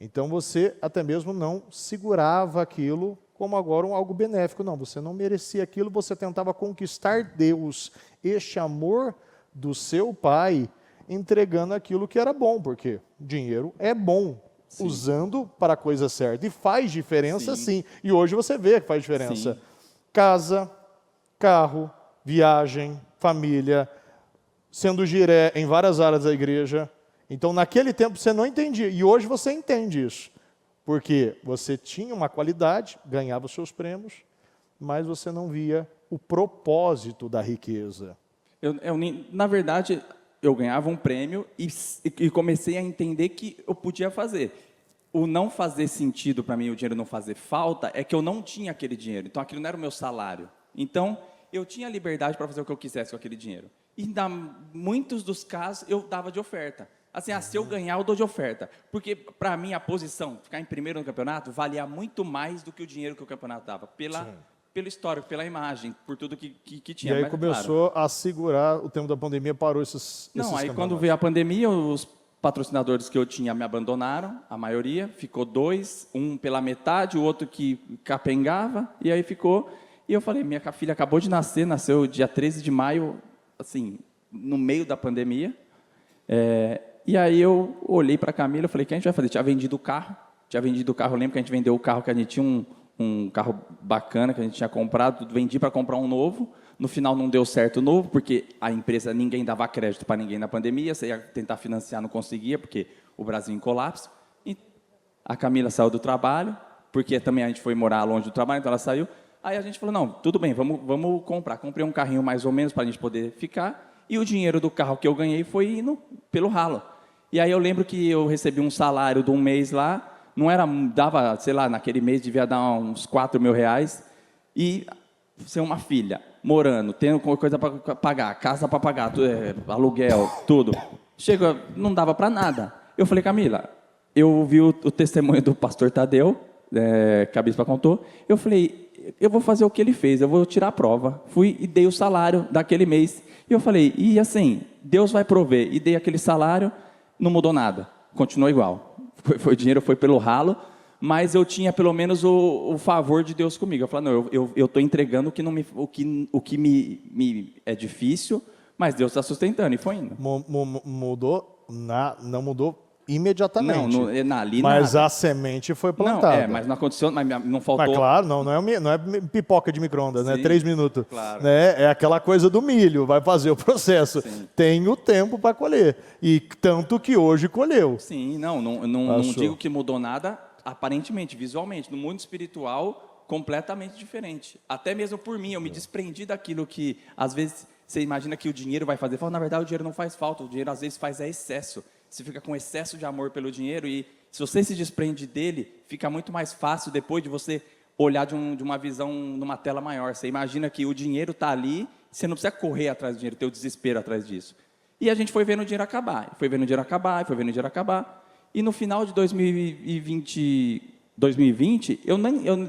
Então você até mesmo não segurava aquilo como agora algo benéfico. Não, você não merecia aquilo, você tentava conquistar Deus, este amor do seu pai, entregando aquilo que era bom, porque dinheiro é bom, sim, usando para a coisa certa. E faz diferença, sim. E hoje você vê que faz diferença. Sim. Casa, carro, viagem, família, sendo giré em várias áreas da igreja. Então, naquele tempo você não entendia, e hoje você entende isso. Porque você tinha uma qualidade, ganhava os seus prêmios, mas você não via o propósito da riqueza. Na verdade, eu ganhava um prêmio e comecei a entender que eu podia fazer. O não fazer sentido para mim, o dinheiro não fazer falta, é que eu não tinha aquele dinheiro. Então, aquilo não era o meu salário. Então, eu tinha liberdade para fazer o que eu quisesse com aquele dinheiro. E, em muitos dos casos, eu dava de oferta. Assim, se eu ganhar, eu dou de oferta. Porque, para mim, a posição, ficar em primeiro no campeonato, valia muito mais do que o dinheiro que o campeonato dava. Pelo histórico, pela imagem, por tudo que tinha. E aí mas, começou a segurar, o tempo da pandemia parou esses quando veio a pandemia, os patrocinadores que eu tinha me abandonaram, a maioria, ficou 2, um pela metade, o outro que capengava, e aí ficou. E eu falei, minha filha acabou de nascer, nasceu dia 13 de maio, assim, no meio da pandemia. E aí eu olhei para a Camila e falei, o que a gente vai fazer? Tinha vendido o carro, eu lembro que a gente vendeu o carro, que a gente tinha um carro bacana que a gente tinha comprado, vendi para comprar um novo, no final não deu certo o novo, porque a empresa, ninguém dava crédito para ninguém na pandemia, você ia tentar financiar, não conseguia, porque o Brasil em colapso, e a Camila saiu do trabalho, porque também a gente foi morar longe do trabalho, então ela saiu, aí a gente falou, não, tudo bem, vamos comprar, comprei um carrinho mais ou menos para a gente poder ficar, e o dinheiro do carro que eu ganhei foi indo pelo ralo. E aí eu lembro que eu recebi um salário de um mês lá, dava, sei lá, naquele mês devia dar uns 4 mil reais, e ser uma filha, morando, tendo coisa para pagar, casa para pagar, aluguel, tudo. Chega, não dava para nada. Eu falei, Camila, eu vi o testemunho do pastor Tadeu, que a bispa contou, eu falei, eu vou fazer o que ele fez, eu vou tirar a prova. Fui e dei o salário daquele mês. E eu falei, e assim, Deus vai prover. E dei aquele salário, não mudou nada, continuou igual. O dinheiro foi pelo ralo, mas eu tinha pelo menos o favor de Deus comigo. Eu falei, não, eu estou entregando o que me é difícil, mas Deus está sustentando, e foi indo. Mudou? Não mudou imediatamente. Ali mas nada. A semente foi plantada. Mas não aconteceu, mas não faltou. Mas claro, não é pipoca de micro-ondas, né? 3 minutos. Claro. Né? É aquela coisa do milho, vai fazer o processo. Sim. Tem o tempo para colher. E tanto que hoje colheu. Sim, não digo que mudou nada, aparentemente, visualmente. No mundo espiritual, completamente diferente. Até mesmo por mim, eu me desprendi daquilo que, às vezes, você imagina que o dinheiro vai fazer falta. Na verdade, o dinheiro não faz falta, o dinheiro às vezes faz excesso. Você fica com excesso de amor pelo dinheiro e se você se desprende dele, fica muito mais fácil depois de você olhar de uma visão numa tela maior. Você imagina que o dinheiro está ali, você não precisa correr atrás do dinheiro, ter o desespero atrás disso. E a gente foi vendo o dinheiro acabar, E no final de 2020, eu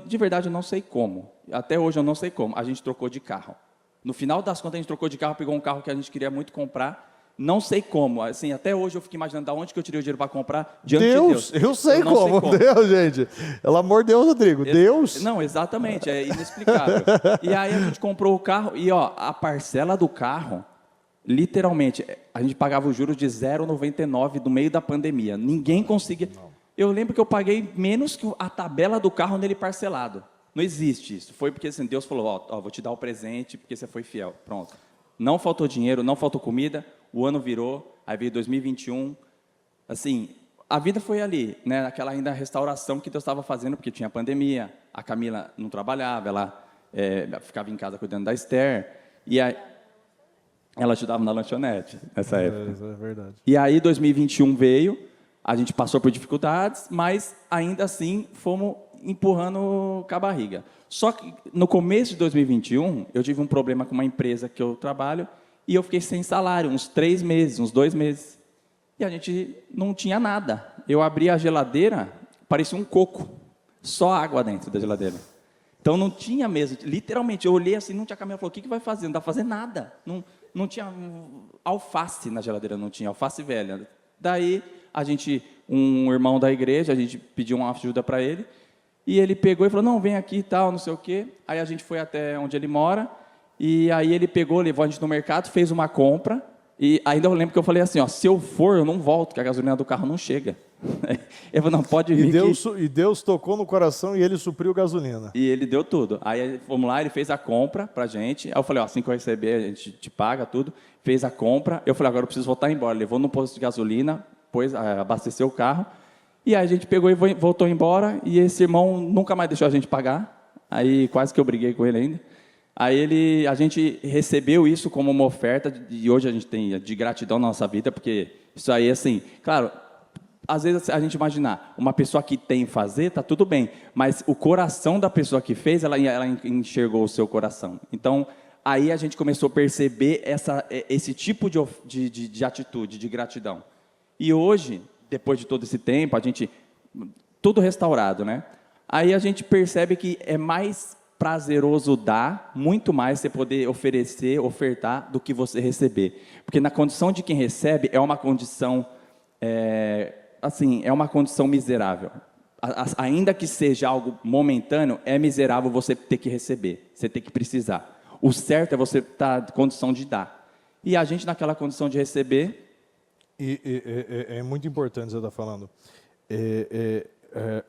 de verdade eu não sei como. Até hoje eu não sei como. A gente trocou de carro. No final das contas, a gente trocou de carro, pegou um carro que a gente queria muito comprar. Não sei como, assim, até hoje eu fico imaginando de onde que eu tirei o dinheiro para comprar diante de Deus. Eu sei como. Deus, gente. Pelo amor de Deus, Rodrigo. Deus. Não, exatamente, é inexplicável. E aí a gente comprou o carro e a parcela do carro, literalmente, a gente pagava os juros de 0,99 no meio da pandemia. Ninguém conseguia. Não. Eu lembro que eu paguei menos que a tabela do carro nele parcelado. Não existe isso. Foi porque assim, Deus falou, vou te dar o presente porque você foi fiel. Pronto. Não faltou dinheiro, não faltou comida, o ano virou, aí veio 2021, assim, a vida foi ali, né, naquela ainda restauração que Deus estava fazendo, porque tinha pandemia, a Camila não trabalhava, ela ficava em casa cuidando da Esther, e aí, ela ajudava na lanchonete, nessa época. É verdade. E aí 2021 veio, a gente passou por dificuldades, mas ainda assim fomos empurrando com a barriga. Só que no começo de 2021, eu tive um problema com uma empresa que eu trabalho e eu fiquei sem salário, uns 3 meses, uns 2 meses. e a gente não tinha nada. Eu abri a geladeira, parecia um coco, só água dentro da geladeira. Então não tinha mesmo, literalmente, eu olhei assim, não tinha Camila, falou, o que vai fazer? Não dá para fazer nada. Não tinha alface na geladeira, não tinha alface velha. Daí, um irmão da igreja, a gente pediu uma ajuda para ele, e ele pegou e falou, não, vem aqui e tal, não sei o quê. Aí a gente foi até onde ele mora, e aí ele pegou, levou a gente no mercado, fez uma compra, e ainda eu lembro que eu falei assim, ó, se eu for, eu não volto, que a gasolina do carro não chega. Ele falou, não, pode vir. E Deus tocou no coração e ele supriu gasolina. E ele deu tudo. Aí fomos lá, ele fez a compra pra gente. Aí eu falei, ó, assim que eu receber, a gente te paga tudo. Fez a compra. Eu falei, agora eu preciso voltar embora. Levou no posto de gasolina, abasteceu o carro. E aí a gente pegou e voltou embora. E esse irmão nunca mais deixou a gente pagar. Aí quase que eu briguei com ele ainda. Aí a gente recebeu isso como uma oferta. E hoje a gente tem de gratidão na nossa vida. Porque isso aí, assim, claro, às vezes a gente imaginar, uma pessoa que tem fazer, tá tudo bem, mas o coração da pessoa que fez, ela enxergou o seu coração. Então, aí a gente começou a perceber esse tipo de atitude, de gratidão. E hoje, depois de todo esse tempo, tudo restaurado, né? Aí a gente percebe que é mais prazeroso dar, muito mais você poder oferecer, ofertar, do que você receber. Porque na condição de quem recebe, é uma condição... é uma condição miserável. Ainda que seja algo momentâneo, é miserável você ter que receber, você ter que precisar. O certo é você estar na condição de dar. E a gente naquela condição de receber... É muito importante você estar falando.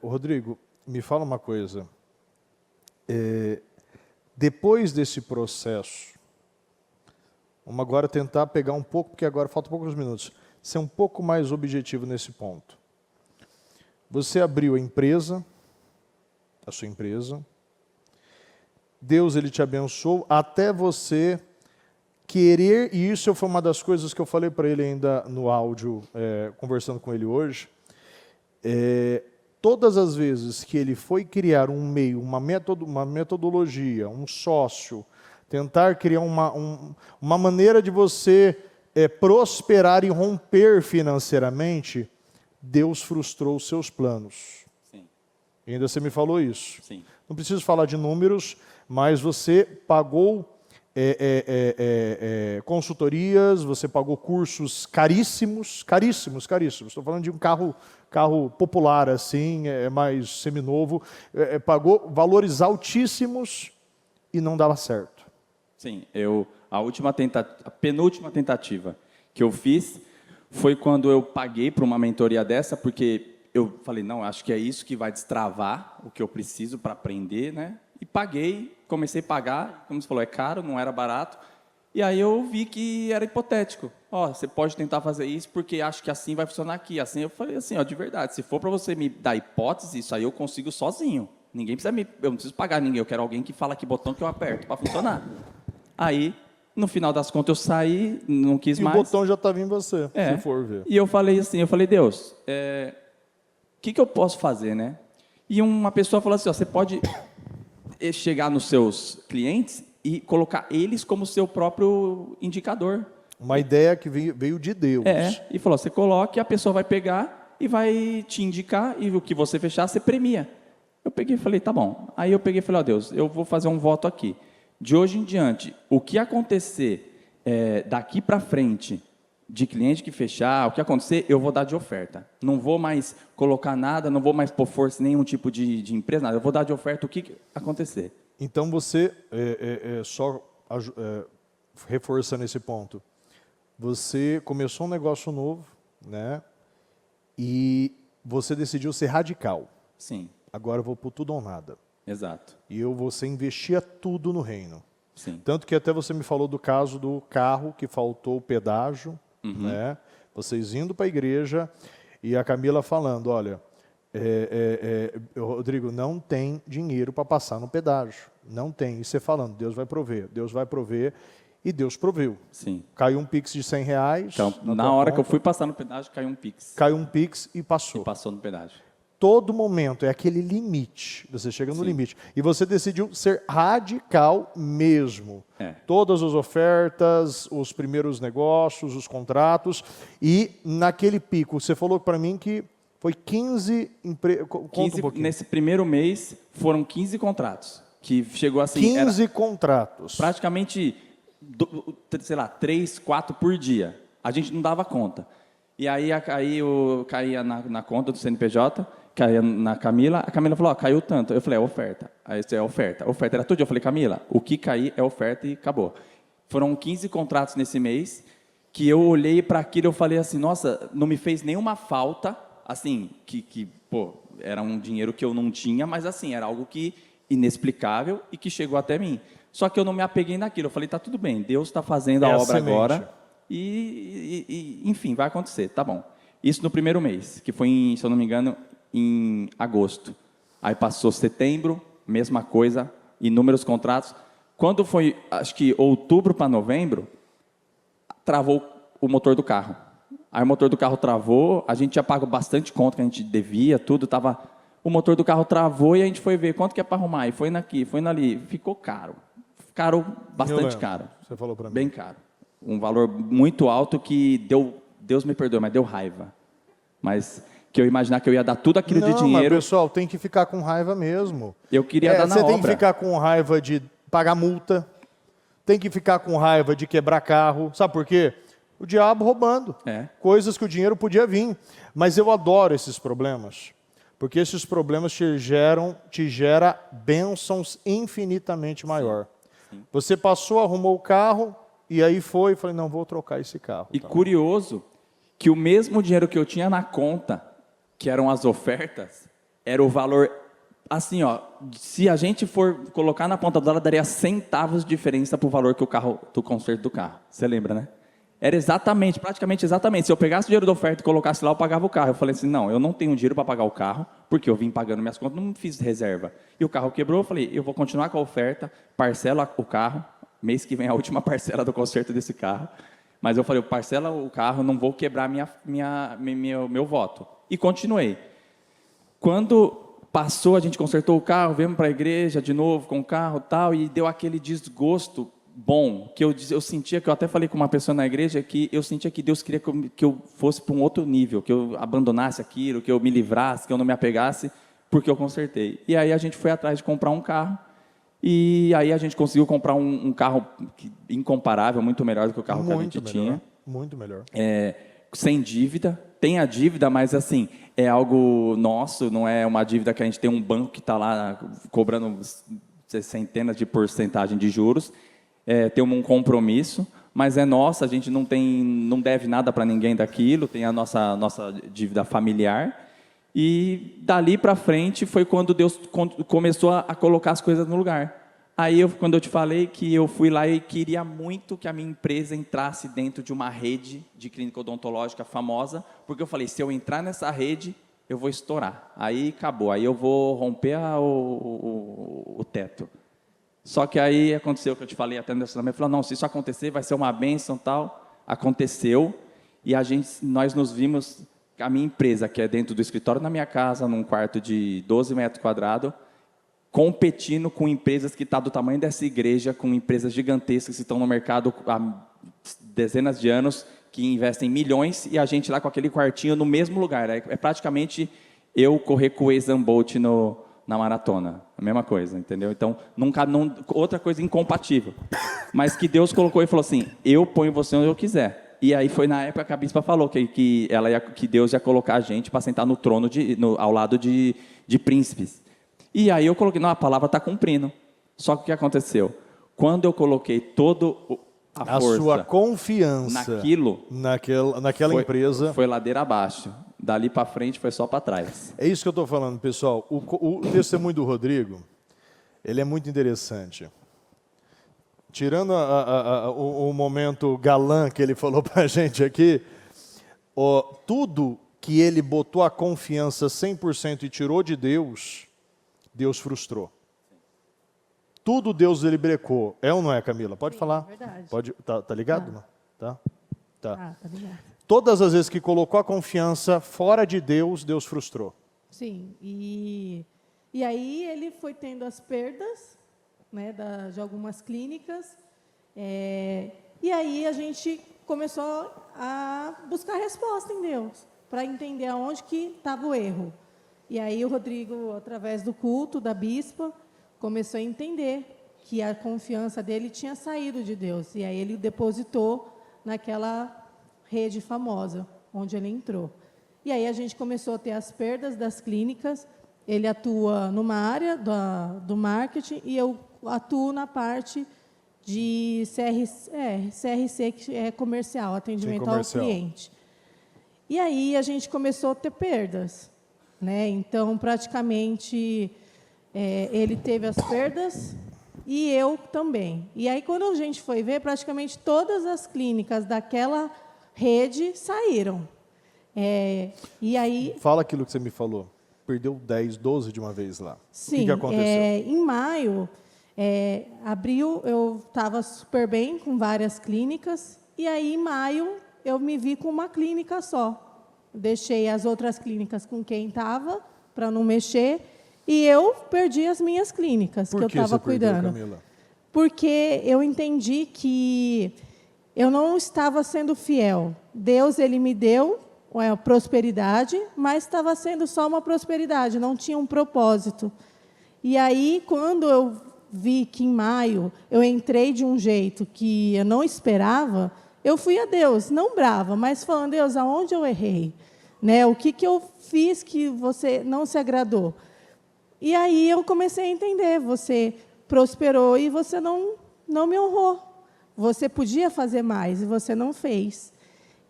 Rodrigo, me fala uma coisa. Depois desse processo, vamos agora tentar pegar um pouco, porque agora faltam poucos minutos, ser um pouco mais objetivo nesse ponto. Você abriu a sua empresa, Deus ele te abençoou até você querer, e isso foi uma das coisas que eu falei para ele ainda no áudio, conversando com ele hoje, todas as vezes que ele foi criar um meio, uma metodologia, um sócio, tentar criar uma maneira de você prosperar e romper financeiramente, Deus frustrou os seus planos. Sim. E ainda você me falou isso. Sim. Não preciso falar de números, mas você pagou consultorias, você pagou cursos caríssimos. Estou falando de um carro popular, assim, mais seminovo. Pagou valores altíssimos e não dava certo. Sim, a penúltima tentativa que eu fiz foi quando eu paguei para uma mentoria dessa, porque eu falei, não, acho que é isso que vai destravar o que eu preciso para aprender, né? E paguei, comecei a pagar, como você falou, é caro, não era barato. E aí eu vi que era hipotético. Você pode tentar fazer isso porque acho que assim vai funcionar aqui. Assim, eu falei assim, de verdade, se for para você me dar hipótese, isso aí eu consigo sozinho. Ninguém precisa eu não preciso pagar ninguém, eu quero alguém que fala que botão que eu aperto para funcionar. Aí, no final das contas, eu saí, não quis mais. E o botão já estava em você, se for ver. E eu falei assim, Deus, o que eu posso fazer, né? E uma pessoa falou assim, você pode chegar nos seus clientes e colocar eles como seu próprio indicador. Uma ideia que veio de Deus. E falou, você coloca e a pessoa vai pegar e vai te indicar e o que você fechar, você premia. Eu peguei e falei, tá bom. Aí eu peguei e falei, Deus, eu vou fazer um voto aqui. De hoje em diante, o que acontecer daqui para frente, de cliente que fechar, o que acontecer, eu vou dar de oferta. Não vou mais colocar nada, não vou mais pôr força em nenhum tipo de empresa, nada. Eu vou dar de oferta o que acontecer. Então você, reforçando esse ponto, você começou um negócio novo, né? E você decidiu ser radical. Sim. Agora eu vou por tudo ou nada. Exato. E você investia tudo no reino. Sim. Tanto que até você me falou do caso do carro que faltou o pedágio, né? Vocês indo para a igreja e a Camila falando, olha, Rodrigo, não tem dinheiro para passar no pedágio. Não tem. E você falando, Deus vai prover. E Deus proveu. Sim. Caiu um Pix de R$100. Então, na hora que eu fui passar no pedágio, caiu um Pix. Caiu um Pix e passou. E passou no pedágio. todo momento, é aquele limite. Você chega no limite. E você decidiu ser radical mesmo. Todas as ofertas, os primeiros negócios, os contratos. E naquele pico, você falou para mim que foi 15 empresas. Conta um pouquinho. Nesse primeiro mês, foram 15 contratos. Que chegou assim... 15 contratos. Praticamente, sei lá, 3, 4 por dia. A gente não dava conta. E aí caía na conta do CNPJ, caía na Camila. A Camila falou, caiu tanto. Eu falei, é oferta. Aí isso é oferta. Oferta era tudo. Eu falei, Camila, o que cair é oferta e acabou. Foram 15 contratos nesse mês, que eu olhei para aquilo e eu falei assim, nossa, não me fez nenhuma falta, assim, pô, era um dinheiro que eu não tinha, mas assim, era algo que inexplicável e que chegou até mim. Só que eu não me apeguei naquilo. Eu falei, tá tudo bem, Deus está fazendo a obra agora. Enfim, vai acontecer, tá bom. Isso no primeiro mês, que foi, se eu não me engano, em agosto. Aí passou setembro, mesma coisa, inúmeros contratos. Quando foi, acho que outubro para novembro, travou o motor do carro. Aí o motor do carro travou, a gente tinha pago bastante conta que a gente devia, tudo, o motor do carro travou e a gente foi ver quanto que é para arrumar. E foi naqui, foi nali, ficou caro. Bastante caro. Você falou para mim. Bem caro. Um valor muito alto que Deus me perdoe, mas deu raiva. Mas que eu imaginar que eu ia dar tudo aquilo de dinheiro. Mas, pessoal, tem que ficar com raiva mesmo. Eu queria dar na obra. Você tem que ficar com raiva de pagar multa, tem que ficar com raiva de quebrar carro. Sabe por quê? O diabo roubando. Coisas que o dinheiro podia vir. Mas eu adoro esses problemas, porque esses problemas te geram bênçãos infinitamente maior. Sim. Você passou, arrumou o carro, e aí falei, não, vou trocar esse carro. E curioso que o mesmo dinheiro que eu tinha na conta, que eram as ofertas, era o valor, assim, ó, se a gente for colocar na ponta do dólar, daria centavos de diferença para o valor que do conserto do carro. Você lembra, né? Era praticamente exatamente. Se eu pegasse o dinheiro da oferta e colocasse lá, eu pagava o carro. Eu falei assim, não, eu não tenho dinheiro para pagar o carro, porque eu vim pagando minhas contas, não fiz reserva. E o carro quebrou, eu falei, eu vou continuar com a oferta, parcelo o carro, mês que vem a última parcela do conserto desse carro. Mas eu falei, parcela o carro, não vou quebrar meu voto. E continuei. Quando passou, a gente consertou o carro, viemos para a igreja de novo com o carro e tal, e deu aquele desgosto bom, que eu sentia, que eu até falei com uma pessoa na igreja, que eu sentia que Deus queria que eu fosse para um outro nível, que eu abandonasse aquilo, que eu me livrasse, que eu não me apegasse, porque eu consertei. E aí a gente foi atrás de comprar um carro, e aí a gente conseguiu comprar um carro incomparável, muito melhor do que o carro que a gente tinha. Muito melhor. Sem dívida. Tem a dívida, mas assim, é algo nosso, não é uma dívida que a gente tem um banco que está lá cobrando centenas de porcentagem de juros. Tem um compromisso, mas é nossa, a gente não deve nada para ninguém daquilo, tem a nossa dívida familiar. E dali para frente foi quando Deus começou a colocar as coisas no lugar. Aí, quando eu te falei que eu fui lá e queria muito que a minha empresa entrasse dentro de uma rede de clínica odontológica famosa, porque eu falei, se eu entrar nessa rede, eu vou estourar. Aí acabou, aí eu vou romper o teto. Só que aí aconteceu o que eu te falei até no relacionamento, falou, não, se isso acontecer, vai ser uma bênção e tal. Aconteceu, e nós nos vimos, a minha empresa, que é dentro do escritório na minha casa, num quarto de 12 metros quadrados, competindo com empresas que estão do tamanho dessa igreja, com empresas gigantescas que estão no mercado há dezenas de anos, que investem milhões, e a gente lá com aquele quartinho no mesmo lugar. É praticamente eu correr com o Usain Bolt na maratona. A mesma coisa, entendeu? Então, outra coisa incompatível. Mas que Deus colocou e falou assim, eu ponho você onde eu quiser. E aí foi na época que a bispa falou que Deus ia colocar a gente para sentar no trono ao lado de príncipes. E aí eu coloquei, não, a palavra está cumprindo. Só que o que aconteceu? Quando eu coloquei toda a força, sua confiança naquela empresa, foi ladeira abaixo. Dali para frente foi só para trás. É isso que eu estou falando, pessoal. O testemunho do Rodrigo, ele é muito interessante. Tirando o momento galã que ele falou para a gente aqui, tudo que ele botou a confiança 100% e tirou de Deus, Deus frustrou. Tudo Deus ele brecou. É ou não é, Camila? Pode falar. É verdade. Pode, tá ligado? Não? Tá. Tá ligado. Todas as vezes que colocou a confiança fora de Deus, Deus frustrou. Sim, e aí ele foi tendo as perdas, né, de algumas clínicas, e aí a gente começou a buscar resposta em Deus, para entender aonde que estava o erro. E aí o Rodrigo, através do culto da bispa, começou a entender que a confiança dele tinha saído de Deus, e aí ele depositou naquela rede famosa, onde ele entrou. E aí a gente começou a ter as perdas das clínicas. Ele atua numa área do marketing e eu atuo na parte de CRC, que é comercial, atendimento ao cliente. E aí a gente começou a ter perdas, né? Então, praticamente, ele teve as perdas e eu também. E aí, quando a gente foi ver, praticamente todas as clínicas daquela rede saíram. E aí... Fala aquilo que você me falou. Perdeu 10, 12 de uma vez lá. Sim, o que aconteceu? Em maio, abril, eu estava super bem com várias clínicas, e aí em maio eu me vi com uma clínica só. Deixei as outras clínicas com quem estava, para não mexer, e eu perdi as minhas clínicas, que eu estava cuidando. Por que você perdeu, Camila? Porque eu entendi que eu não estava sendo fiel. Deus, ele me deu prosperidade, mas estava sendo só uma prosperidade, não tinha um propósito. E aí, quando eu vi que em maio eu entrei de um jeito que eu não esperava, eu fui a Deus, não brava, mas falando: Deus, aonde eu errei? Né? O que eu fiz que você não se agradou? E aí eu comecei a entender: você prosperou e você não me honrou. Você podia fazer mais e você não fez.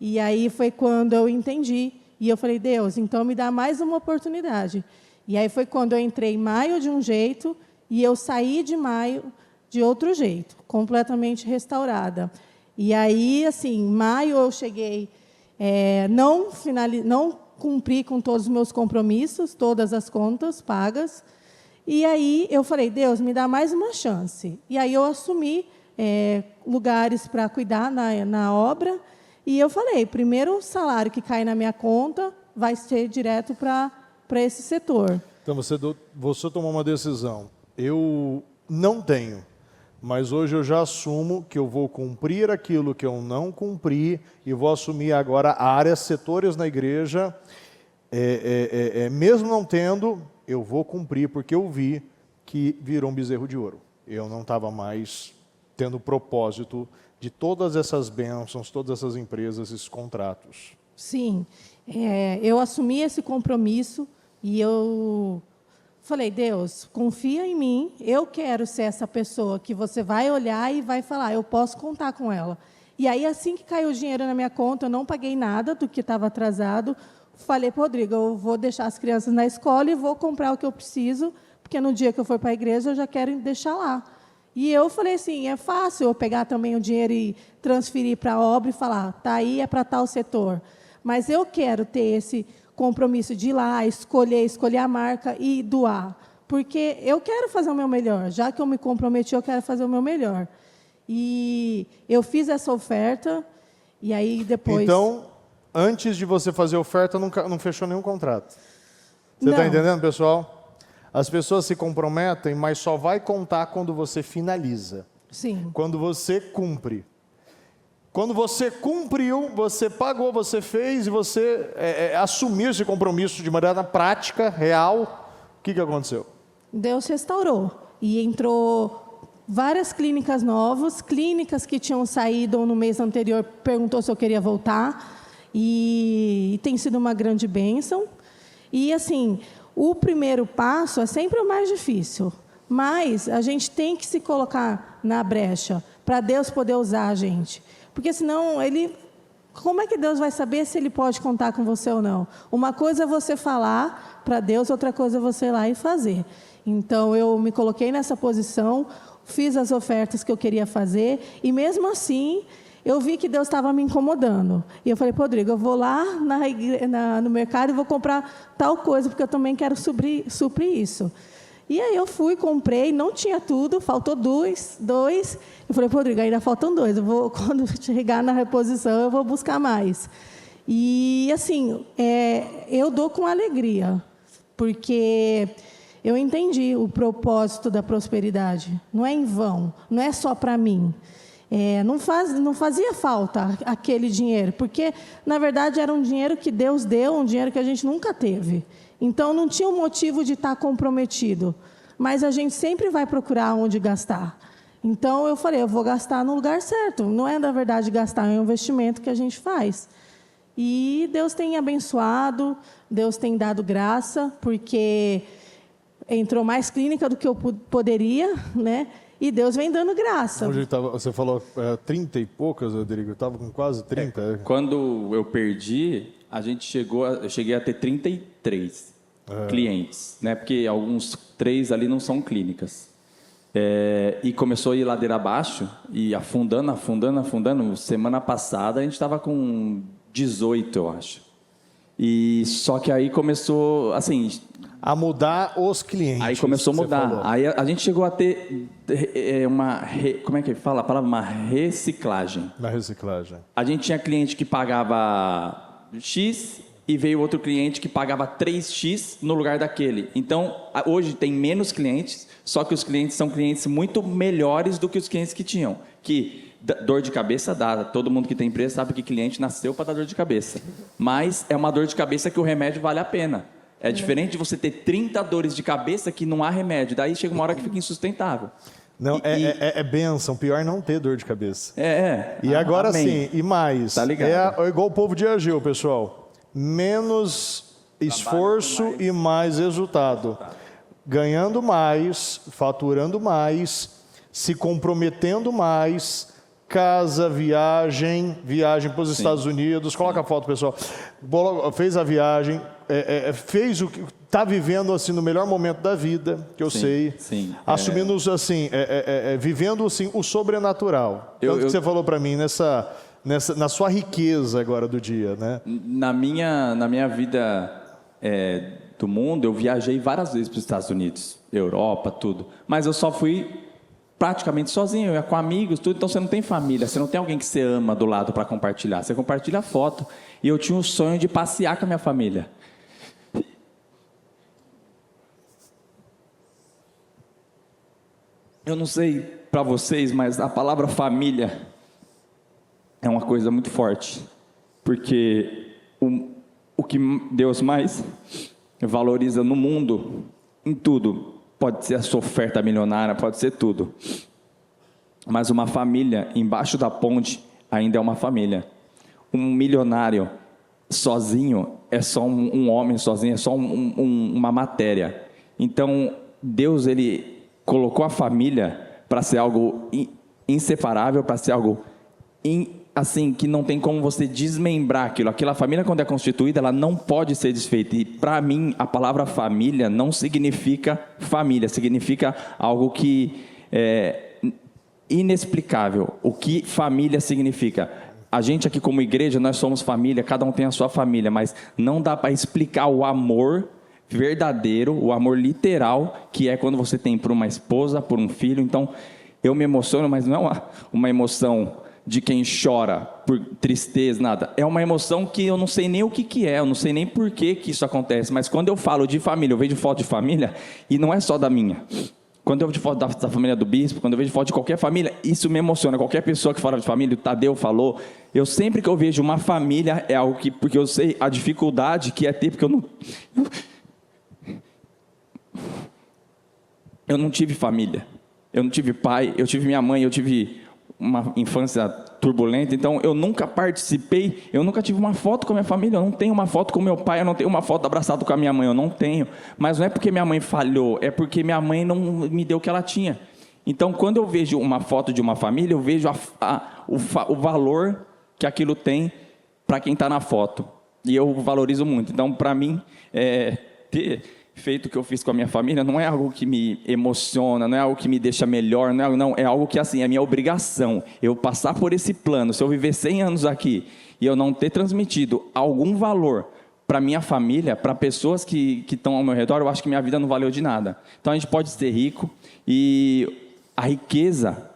E aí foi quando eu entendi. E eu falei: Deus, então me dá mais uma oportunidade. E aí foi quando eu entrei em maio de um jeito e eu saí de maio de outro jeito, completamente restaurada. E aí, assim, em maio eu cheguei, não cumpri com todos os meus compromissos, todas as contas pagas. E aí eu falei: Deus, me dá mais uma chance. E aí eu assumi lugares para cuidar na obra. E eu falei: primeiro salário que cai na minha conta vai ser direto para esse setor. Então, você tomou uma decisão. Eu não tenho, mas hoje eu já assumo que eu vou cumprir aquilo que eu não cumpri e vou assumir agora áreas, setores na igreja. Mesmo não tendo, eu vou cumprir, porque eu vi que virou um bezerro de ouro. Eu não estava mais tendo propósito de todas essas bênçãos, todas essas empresas, esses contratos. Sim, eu assumi esse compromisso e eu falei: Deus, confia em mim, eu quero ser essa pessoa que você vai olhar e vai falar: eu posso contar com ela. E aí, assim que caiu o dinheiro na minha conta, eu não paguei nada do que estava atrasado. Falei para o Rodrigo: eu vou deixar as crianças na escola e vou comprar o que eu preciso, porque no dia que eu for para a igreja, eu já quero deixar lá. E eu falei assim: é fácil eu pegar também o dinheiro e transferir para a obra e falar: tá aí, é para tal setor. Mas eu quero ter esse compromisso de ir lá, escolher a marca e doar. Porque eu quero fazer o meu melhor. Já que eu me comprometi, eu quero fazer o meu melhor. E eu fiz essa oferta, e aí depois... Então, antes de você fazer a oferta, não fechou nenhum contrato. Você está entendendo, pessoal? As pessoas se comprometem, mas só vai contar quando você finaliza. Sim. Quando você cumpre. Quando você cumpriu, você pagou, você fez e você assumiu esse compromisso de maneira prática, real, o que aconteceu? Deus restaurou e entrou várias clínicas novas, clínicas que tinham saído no mês anterior, perguntou se eu queria voltar, e tem sido uma grande bênção. E assim, o primeiro passo é sempre o mais difícil, mas a gente tem que se colocar na brecha para Deus poder usar a gente. Porque senão, como é que Deus vai saber se Ele pode contar com você ou não? Uma coisa é você falar para Deus, outra coisa é você ir lá e fazer. Então, eu me coloquei nessa posição, fiz as ofertas que eu queria fazer, e mesmo assim, eu vi que Deus estava me incomodando. E eu falei: Rodrigo, eu vou lá no mercado e vou comprar tal coisa, porque eu também quero suprir isso. E aí eu fui, comprei, não tinha tudo, faltou dois. Eu falei: Rodrigo, ainda faltam 2. Quando chegar na reposição, eu vou buscar mais. E assim, eu dou com alegria. porque eu entendi o propósito da prosperidade. Não é em vão, não é só para mim. Não fazia falta aquele dinheiro, porque, na verdade, era um dinheiro que Deus deu, um dinheiro que a gente nunca teve. Então, não tinha um motivo de estar comprometido. Mas a gente sempre vai procurar onde gastar. Então, eu falei, eu vou gastar no lugar certo. Não é, na verdade, gastar, é um investimento que a gente faz. E Deus tem abençoado, Deus tem dado graça, porque entrou mais clínica do que eu poderia, né? E Deus vem dando graça. Onde você falou 30 e poucas, Rodrigo? Eu estava com quase 30. Quando eu perdi, eu cheguei a ter 33 clientes, né? Porque alguns 3 ali não são clínicas. E começou a ir ladeira abaixo, e afundando. Semana passada a gente estava com 18, eu acho. E só que aí começou, assim... A mudar os clientes. Aí começou a mudar. Aí a gente chegou a ter como é que fala a palavra? Uma reciclagem. Na reciclagem. A gente tinha cliente que pagava X e veio outro cliente que pagava 3X no lugar daquele. Então, hoje tem menos clientes, só que os clientes são clientes muito melhores do que os clientes que tinham. Que dor de cabeça dá. Todo mundo que tem empresa sabe que cliente nasceu para dar dor de cabeça. Mas é uma dor de cabeça que o remédio vale a pena. É diferente de você ter 30 dores de cabeça que não há remédio. Daí chega uma hora que fica insustentável. Não, é bênção. Pior não ter dor de cabeça. E agora amém. sim, e mais. Tá ligado. É igual o povo de Ageu, pessoal. Menos esforço e mais resultado. Ganhando mais, faturando mais, se comprometendo mais... Casa, viagem para os Estados Unidos. Coloca a foto, pessoal. Fez a viagem, fez o que está vivendo assim no melhor momento da vida, que eu sei. Sim. Assumindo assim, vivendo assim o sobrenatural. Tanto que você falou para mim na sua riqueza agora do dia, né? Na minha vida do mundo, eu viajei várias vezes para os Estados Unidos, Europa, tudo. Mas eu só fui praticamente sozinho, eu ia com amigos, tudo. Então você não tem família, você não tem alguém que você ama do lado para compartilhar. Você compartilha foto. E eu tinha um sonho de passear com a minha família. Eu não sei para vocês, mas a palavra família é uma coisa muito forte. Porque o que Deus mais valoriza no mundo, em tudo, pode ser a sua oferta milionária, pode ser tudo. Mas uma família embaixo da ponte ainda é uma família. Um milionário sozinho é só um homem sozinho, é só uma matéria. Então, Deus, Ele colocou a família para ser algo inseparável, para ser algo assim, que não tem como você desmembrar aquilo. Aquela família, quando é constituída, ela não pode ser desfeita. E, para mim, a palavra família não significa família, significa algo que é inexplicável. O que família significa? A gente aqui como igreja, nós somos família, cada um tem a sua família, mas não dá para explicar o amor verdadeiro, o amor literal, que é quando você tem por uma esposa, por um filho. Então, eu me emociono, mas não é uma emoção de quem chora por tristeza, nada. É uma emoção que eu não sei nem o que é, eu não sei nem por que isso acontece, mas quando eu falo de família, eu vejo foto de família, e não é só da minha. Quando eu vejo foto da família do bispo, quando eu vejo foto de qualquer família, isso me emociona. Qualquer pessoa que fala de família, o Tadeu falou, eu sempre que eu vejo uma família, é algo que, porque eu sei a dificuldade que é ter, porque eu não tive família, eu não tive pai, eu tive minha mãe, eu tive uma infância turbulenta, então eu nunca participei, eu nunca tive uma foto com a minha família, eu não tenho uma foto com meu pai, eu não tenho uma foto abraçado com a minha mãe, eu não tenho, mas não é porque minha mãe falhou, é porque minha mãe não me deu o que ela tinha. Então, quando eu vejo uma foto de uma família, eu vejo o valor que aquilo tem para quem está na foto, e eu valorizo muito. Então, para mim, ter feito o que eu fiz com a minha família não é algo que me emociona, não é algo que me deixa melhor, é algo que assim, é minha obrigação. Eu passar por esse plano, se eu viver 100 anos aqui e eu não ter transmitido algum valor para minha família, para pessoas que estão ao meu redor, eu acho que minha vida não valeu de nada. Então a gente pode ser rico e a riqueza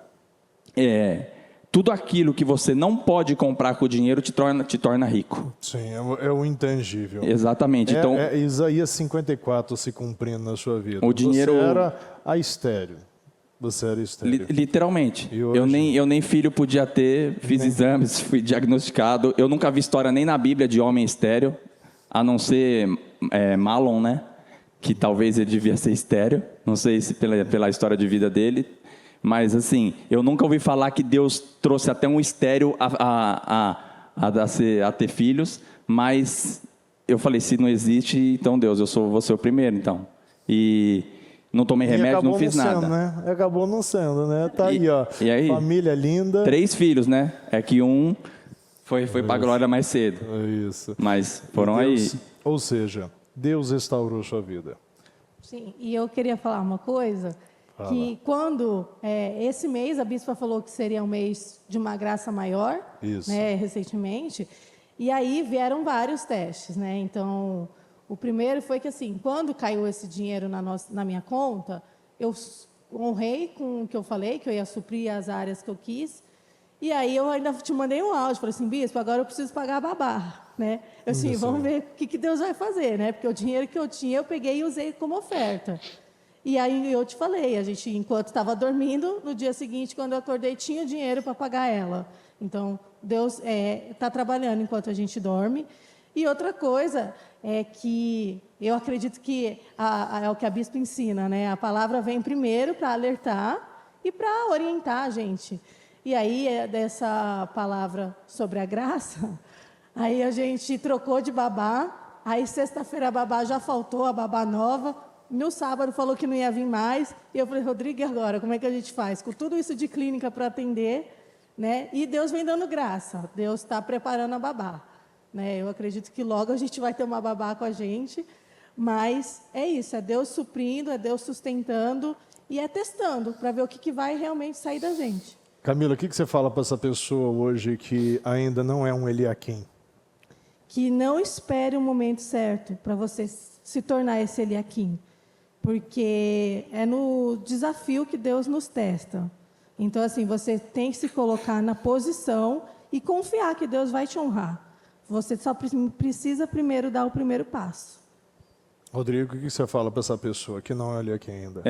tudo aquilo que você não pode comprar com o dinheiro te torna rico. Sim, é o intangível. Exatamente. Então, É Isaías 54 se cumprindo na sua vida. O dinheiro- Você era a estéreo. Você era estéreo. literalmente. E hoje? Eu nem filho podia ter, fiz exames, fui diagnosticado. Eu nunca vi história nem na Bíblia de homem estéreo, a não ser Malon, né? Que talvez ele devia ser estéreo. Não sei se pela história de vida dele. Mas, assim, eu nunca ouvi falar que Deus trouxe até um estéreo a ter filhos. Mas eu falei, se não existe, então Deus, vou ser o primeiro, então. E não tomei remédio, não fiz nada. Sendo, né? Acabou não sendo, né? Tá aí, ó. E aí? Família linda. 3 filhos, né? É que um foi para a glória mais cedo. É isso. Mas foram Deus, aí. Ou seja, Deus restaurou sua vida. Sim, e eu queria falar uma coisa, que quando esse mês a bispa falou que seria um mês de uma graça maior, Isso. né, recentemente, e aí vieram vários testes, né? Então, o primeiro foi que assim, quando caiu esse dinheiro na minha conta, eu honrei com o que eu falei, que eu ia suprir as áreas que eu quis, e aí eu ainda te mandei um áudio, falei assim, bispo, agora eu preciso pagar a babá, né? Eu assim, vamos ver o que Deus vai fazer, né? Porque o dinheiro que eu tinha, eu peguei e usei como oferta. E aí eu te falei, a gente, enquanto estava dormindo, no dia seguinte, quando eu acordei, tinha dinheiro para pagar ela. Então, Deus está trabalhando enquanto a gente dorme. E outra coisa é que eu acredito que é o que a bispa ensina, né? A palavra vem primeiro para alertar e para orientar a gente. E aí, dessa palavra sobre a graça, aí a gente trocou de babá, aí sexta-feira a babá já faltou, a babá nova, no sábado falou que não ia vir mais, e eu falei, Rodrigo, e agora, como é que a gente faz? Com tudo isso de clínica para atender, né? E Deus vem dando graça, Deus está preparando a babá, né? Eu acredito que logo a gente vai ter uma babá com a gente, mas é isso, é Deus suprindo, é Deus sustentando e é testando, para ver o que vai realmente sair da gente. Camila, o que você fala para essa pessoa hoje que ainda não é um Eliaquim? Que não espere o momento certo para você se tornar esse Eliaquim, porque é no desafio que Deus nos testa. Então, assim, você tem que se colocar na posição e confiar que Deus vai te honrar. Você só precisa primeiro dar o primeiro passo. Rodrigo, o que você fala para essa pessoa que não é Eliaquim ainda?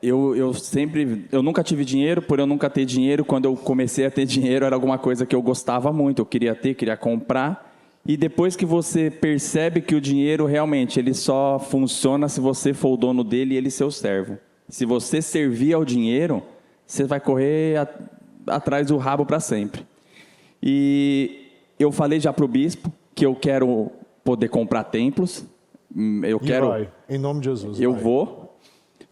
Eu nunca tive dinheiro, por eu nunca ter dinheiro, quando eu comecei a ter dinheiro, era alguma coisa que eu gostava muito, eu queria ter, queria comprar. E depois que você percebe que o dinheiro realmente ele só funciona se você for o dono dele e ele seu servo. Se você servir ao dinheiro, você vai correr atrás do rabo para sempre. E eu falei já para o bispo que eu quero poder comprar templos. Vai, em nome de Jesus. Eu vai. vou.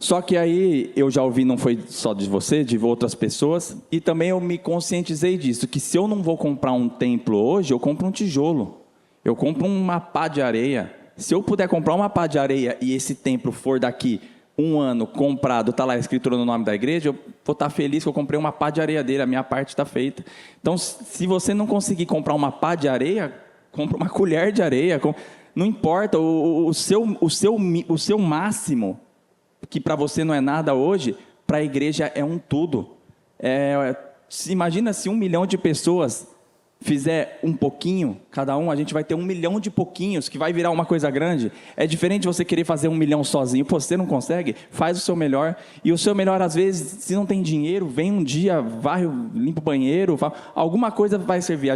Só que aí eu já ouvi, não foi só de você, de outras pessoas, e também eu me conscientizei disso, que se eu não vou comprar um templo hoje, eu compro um tijolo. Eu compro uma pá de areia. Se eu puder comprar uma pá de areia e esse templo for daqui um ano comprado, está lá escrito no nome da igreja, eu vou estar feliz que eu comprei uma pá de areia dele, a minha parte está feita. Então, se você não conseguir comprar uma pá de areia, compra uma colher de areia. Não importa, o seu máximo, que para você não é nada hoje, para a igreja é um tudo. Imagina se 1 milhão de pessoas fizer um pouquinho, cada um, a gente vai ter 1 milhão de pouquinhos, que vai virar uma coisa grande. É diferente de você querer fazer 1 milhão sozinho. Pô, você não consegue? Faz o seu melhor. E o seu melhor, às vezes, se não tem dinheiro, vem um dia, varre, limpa o banheiro, alguma coisa vai servir.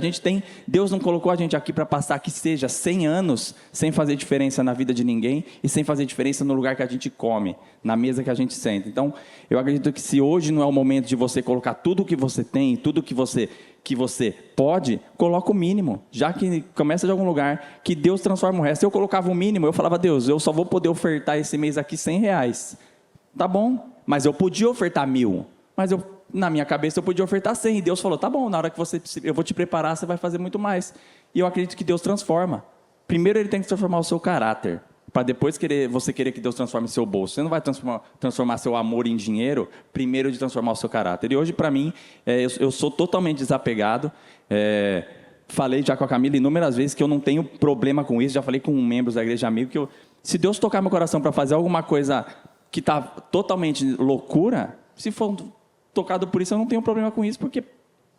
Deus não colocou a gente aqui para passar que seja 100 anos sem fazer diferença na vida de ninguém e sem fazer diferença no lugar que a gente come, na mesa que a gente senta. Então, eu acredito que se hoje não é o momento de você colocar tudo o que você tem, tudo que você pode, coloca o mínimo, já que começa de algum lugar, que Deus transforma o resto. Se eu colocava o mínimo, eu falava, Deus, eu só vou poder ofertar esse mês aqui R$100. Tá bom, mas eu podia ofertar 1.000, mas na minha cabeça eu podia ofertar 100, e Deus falou, tá bom, na hora que eu vou te preparar, você vai fazer muito mais. E eu acredito que Deus transforma. Primeiro ele tem que transformar o seu caráter, para depois você querer que Deus transforme seu bolso. Você não vai transformar seu amor em dinheiro, primeiro de transformar o seu caráter. E hoje, para mim, eu sou totalmente desapegado. Falei já com a Camila inúmeras vezes que eu não tenho problema com isso. Já falei com membros da Igreja Amigo que se Deus tocar meu coração para fazer alguma coisa que está totalmente loucura, se for tocado por isso, eu não tenho problema com isso, porque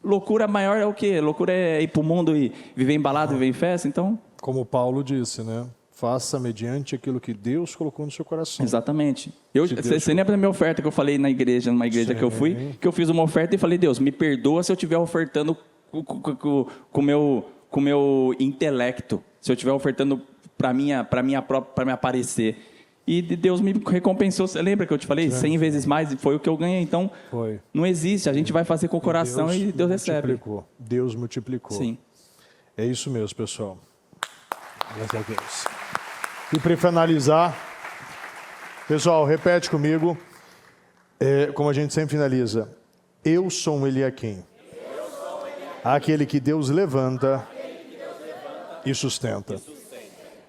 loucura maior é o quê? Loucura é ir pro mundo e viver em balada, viver em festa, então... Como Paulo disse, né? Faça mediante aquilo que Deus colocou no seu coração. Exatamente. Se Deus Você lembra da minha oferta que eu falei na igreja, numa igreja que eu fui, que eu fiz uma oferta e falei, Deus, me perdoa se eu estiver ofertando com o meu intelecto, se eu estiver ofertando para me aparecer. E Deus me recompensou. Você lembra que eu te falei? 100 vezes mais, e foi o que eu ganhei. Então, não existe. A gente vai fazer com o coração e Deus recebe. Deus multiplicou. Sim. É isso mesmo, pessoal. Graças a Deus. E para finalizar, pessoal, repete comigo, como a gente sempre finaliza. Eu sou um Eliaquim. Aquele que Deus levanta e sustenta.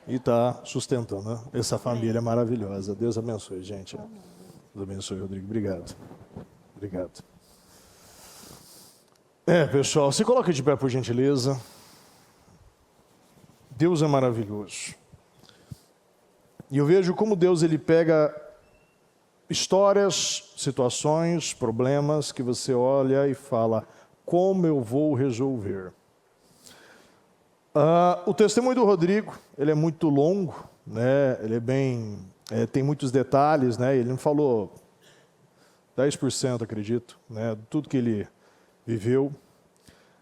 E está sustentando, né? Essa família maravilhosa. Deus abençoe, gente. Deus abençoe, Rodrigo. Obrigado. Obrigado. Pessoal, se coloca de pé, por gentileza. Deus é maravilhoso. E eu vejo como Deus ele pega histórias, situações, problemas que você olha e fala, como eu vou resolver? O testemunho do Rodrigo, ele é muito longo, né? Ele é bem, tem muitos detalhes, né? Ele não falou 10%, acredito, né? De tudo que ele viveu.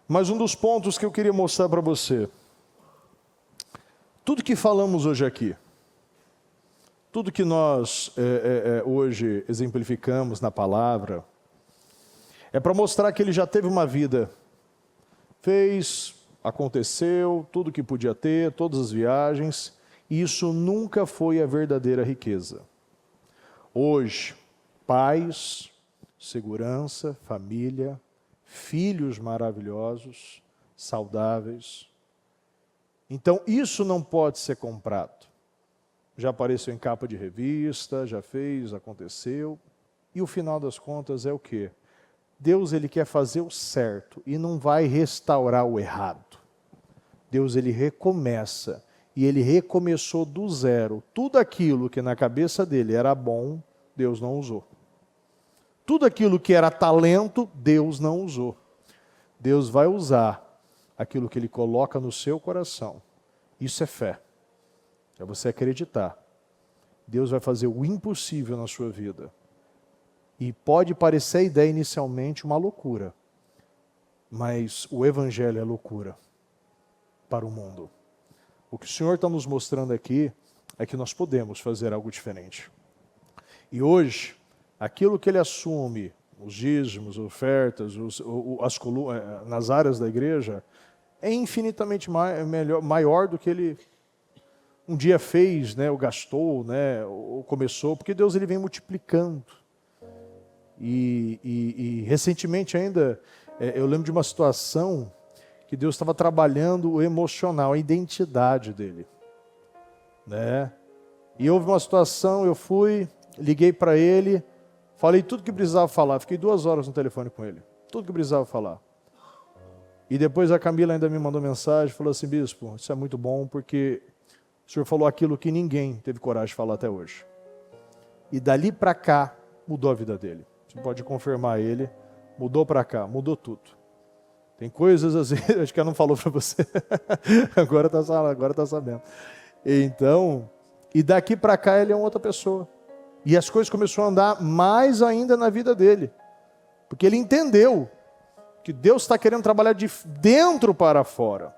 Mas um dos pontos que eu queria mostrar para você, tudo que falamos hoje aqui, tudo que nós hoje exemplificamos na palavra, é para mostrar que ele já teve uma vida, fez, aconteceu, tudo que podia ter, todas as viagens, e isso nunca foi a verdadeira riqueza. Hoje, paz, segurança, família, filhos maravilhosos, saudáveis. Então, isso não pode ser comprado. Já apareceu em capa de revista, já fez, aconteceu. E o final das contas é o quê? Deus ele quer fazer o certo e não vai restaurar o errado. Deus ele recomeça e ele recomeçou do zero. Tudo aquilo que na cabeça dele era bom, Deus não usou. Tudo aquilo que era talento, Deus não usou. Deus vai usar aquilo que ele coloca no seu coração. Isso é fé. É você acreditar. Deus vai fazer o impossível na sua vida. E pode parecer a ideia inicialmente uma loucura, mas o Evangelho é loucura para o mundo. O que o Senhor está nos mostrando aqui é que nós podemos fazer algo diferente. E hoje, aquilo que Ele assume, os dízimos, ofertas, nas áreas da igreja, é infinitamente maior do que Ele um dia fez, né, ou gastou, né, ou começou, porque Deus ele vem multiplicando. E recentemente ainda, eu lembro de uma situação que Deus estava trabalhando o emocional, a identidade dele. Né? E houve uma situação, eu fui, liguei para ele, falei tudo que precisava falar, fiquei 2 horas no telefone com ele, tudo que precisava falar. E depois a Camila ainda me mandou mensagem, falou assim, bispo, isso é muito bom, porque o senhor falou aquilo que ninguém teve coragem de falar até hoje. E dali para cá, mudou a vida dele. Você pode confirmar ele, mudou para cá, mudou tudo. Tem coisas, às vezes, acho que ela não falou para você, agora tá sabendo. Então, e daqui para cá ele é uma outra pessoa. E as coisas começaram a andar mais ainda na vida dele. Porque ele entendeu que Deus está querendo trabalhar de dentro para fora.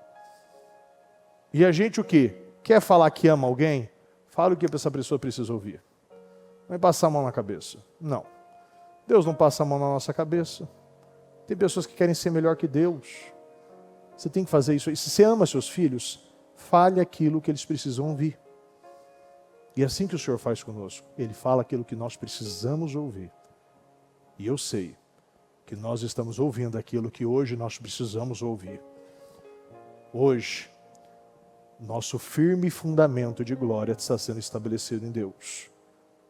E a gente o quê? Quer falar que ama alguém? Fala o que essa pessoa precisa ouvir. Não é passar a mão na cabeça. Não. Deus não passa a mão na nossa cabeça. Tem pessoas que querem ser melhor que Deus. Você tem que fazer isso. E se você ama seus filhos, fale aquilo que eles precisam ouvir. E é assim que o Senhor faz conosco. Ele fala aquilo que nós precisamos ouvir. E eu sei que nós estamos ouvindo aquilo que hoje nós precisamos ouvir. Hoje, nosso firme fundamento de glória está sendo estabelecido em Deus.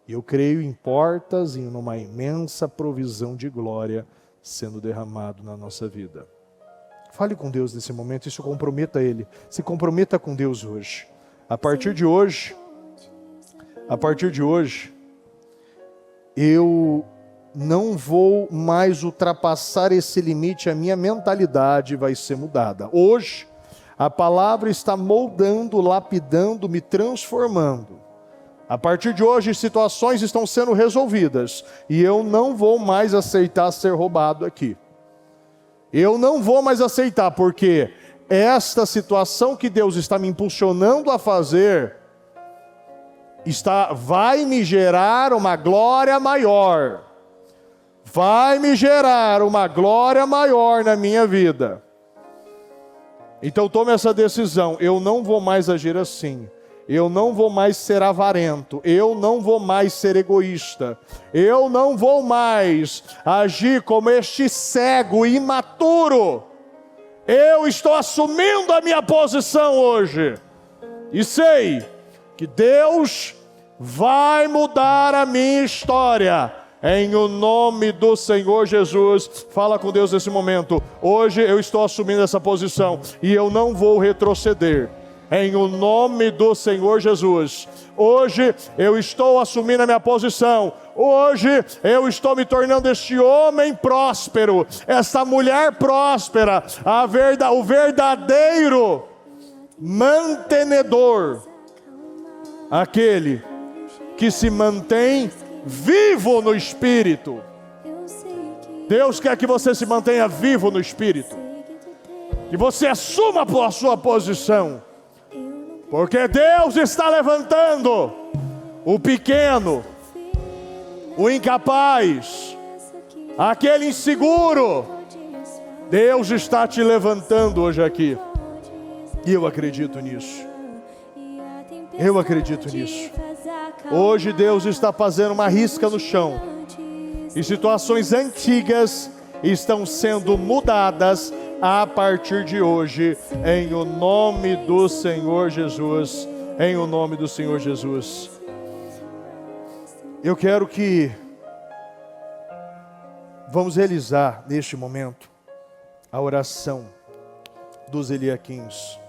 E eu creio em portas e numa imensa provisão de glória sendo derramado na nossa vida. Fale com Deus nesse momento e se comprometa a Ele. Se comprometa com Deus hoje. A partir de hoje, eu não vou mais ultrapassar esse limite, a minha mentalidade vai ser mudada. Hoje, a palavra está moldando, lapidando, me transformando. A partir de hoje, situações estão sendo resolvidas e eu não vou mais aceitar ser roubado aqui. Eu não vou mais aceitar, porque esta situação que Deus está me impulsionando a fazer vai me gerar uma glória maior. Vai me gerar uma glória maior na minha vida. Então tome essa decisão. Eu não vou mais agir assim. Eu não vou mais ser avarento, eu não vou mais ser egoísta, eu não vou mais agir como este cego imaturo. Eu estou assumindo a minha posição hoje, e sei que Deus vai mudar a minha história, em o nome do Senhor Jesus. Fala com Deus nesse momento. Hoje eu estou assumindo essa posição, e eu não vou retroceder. Em o nome do Senhor Jesus. Hoje eu estou assumindo a minha posição. Hoje eu estou me tornando este homem próspero, essa mulher próspera, o verdadeiro mantenedor, aquele que se mantém vivo no Espírito. Deus quer que você se mantenha vivo no Espírito, que você assuma a sua posição. Porque Deus está levantando o pequeno, o incapaz, aquele inseguro. Deus está te levantando hoje aqui. E eu acredito nisso. Eu acredito nisso. Hoje Deus está fazendo uma risca no chão. E situações antigas estão sendo mudadas a partir de hoje, em o nome do Senhor Jesus, em o nome do Senhor Jesus. Eu quero que vamos realizar neste momento a oração dos Eliaquins.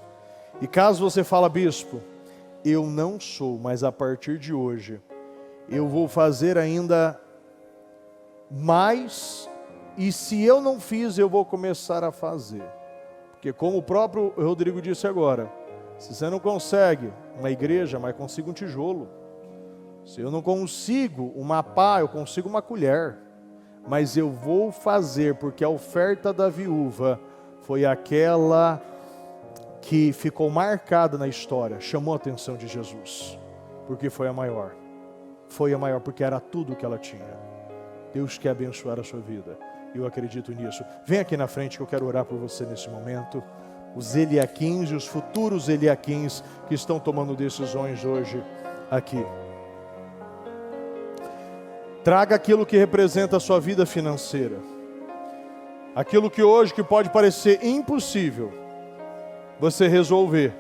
E caso você fale, bispo, eu não sou, mas a partir de hoje eu vou fazer ainda mais. E se eu não fiz, eu vou começar a fazer. Porque como o próprio Rodrigo disse agora, se você não consegue uma igreja, mas consigo um tijolo. Se eu não consigo uma pá, eu consigo uma colher. Mas eu vou fazer, porque a oferta da viúva foi aquela que ficou marcada na história, chamou a atenção de Jesus. Porque foi a maior. Foi a maior porque era tudo que ela tinha. Deus quer abençoar a sua vida. Eu acredito nisso. Vem aqui na frente que eu quero orar por você nesse momento. Os Eliaquins e os futuros Eliaquins que estão tomando decisões hoje aqui. Traga aquilo que representa a sua vida financeira. Aquilo que hoje que pode parecer impossível você resolver.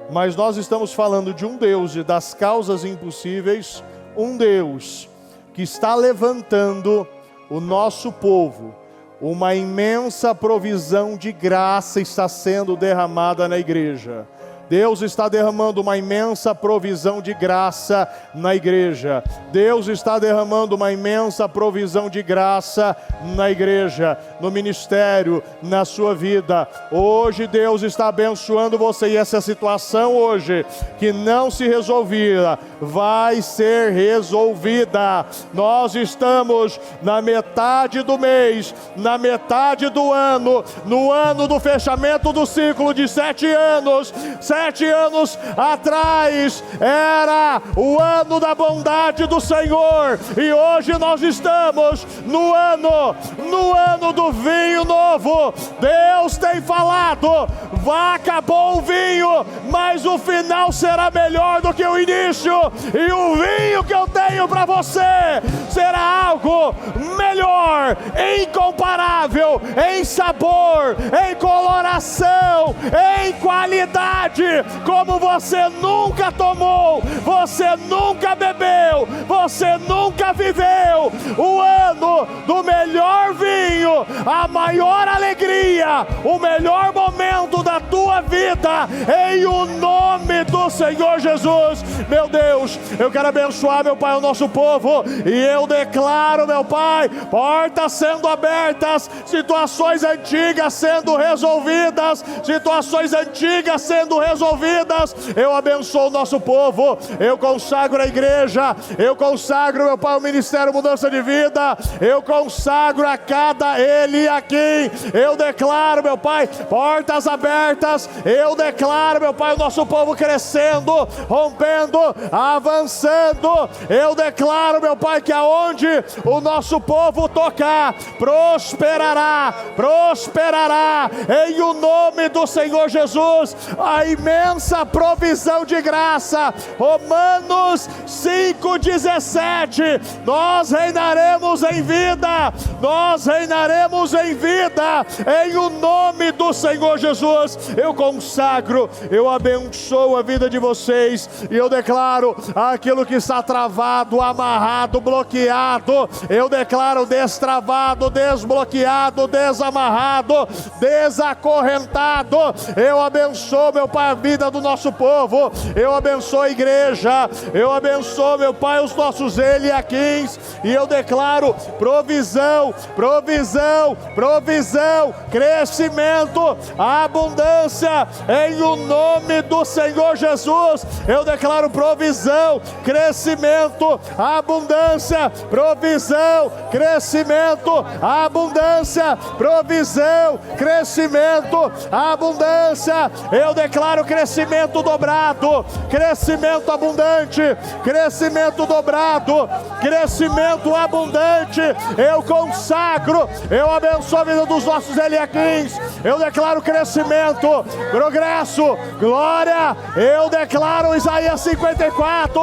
Mas nós estamos falando de um Deus e das causas impossíveis. Um Deus que está levantando o nosso povo, uma imensa provisão de graça está sendo derramada na igreja. Deus está derramando uma imensa provisão de graça na igreja. Deus está derramando uma imensa provisão de graça na igreja, no ministério, na sua vida. Hoje Deus está abençoando você e essa situação hoje, que não se resolvia, vai ser resolvida. Nós estamos na metade do mês, na metade do ano, no ano do fechamento do ciclo de 7 anos. 7 anos atrás era o ano da bondade do Senhor, e hoje nós estamos no ano do vinho novo. Deus tem falado, acabou o vinho, mas o final será melhor do que o início, e o vinho que eu tenho para você será algo melhor, incomparável, em sabor, em coloração, em qualidade, como você nunca tomou, você nunca bebeu, você nunca viveu. O ano do melhor vinho, a maior alegria, o melhor momento da tua vida, em o nome do Senhor Jesus. Meu Deus, eu quero abençoar, meu Pai, o nosso povo, e eu declaro, meu Pai, portas sendo abertas, situações antigas sendo resolvidas, situações antigas sendo resolvidas. Eu abençoo o nosso povo, eu consagro a igreja, eu consagro, meu Pai, o Ministério Mudança de Vida, eu consagro a cada ele aqui, eu declaro, meu Pai, portas abertas, eu declaro, meu Pai, o nosso povo crescendo, rompendo, avançando, eu declaro, meu Pai, que aonde o nosso povo tocar, prosperará, prosperará, em o nome do Senhor Jesus, a imensa provisão de graça. Romanos 5,17, nós reinaremos em vida, nós reinaremos em vida, em o nome do Senhor Jesus. Eu consagro, eu abençoo a vida de vocês, e eu declaro aquilo que está travado, amarrado, bloqueado, eu declaro destravado, desbloqueado, desamarrado, desacorrentado. Eu abençoo, meu Pai, a vida do nosso povo, eu abençoo a igreja, eu abençoo, meu Pai, os nossos Eliaquins, e eu declaro provisão, provisão, provisão, crescimento, abundância, em o nome do Senhor Jesus. Eu declaro provisão, crescimento, abundância, provisão, crescimento, abundância, provisão, crescimento, abundância. Eu declaro crescimento dobrado, crescimento abundante, crescimento dobrado, crescimento abundante. Eu consagro, eu abençoo a vida dos nossos Eliaquins, eu declaro crescimento, progresso, glória. Eu declaro Isaías 54,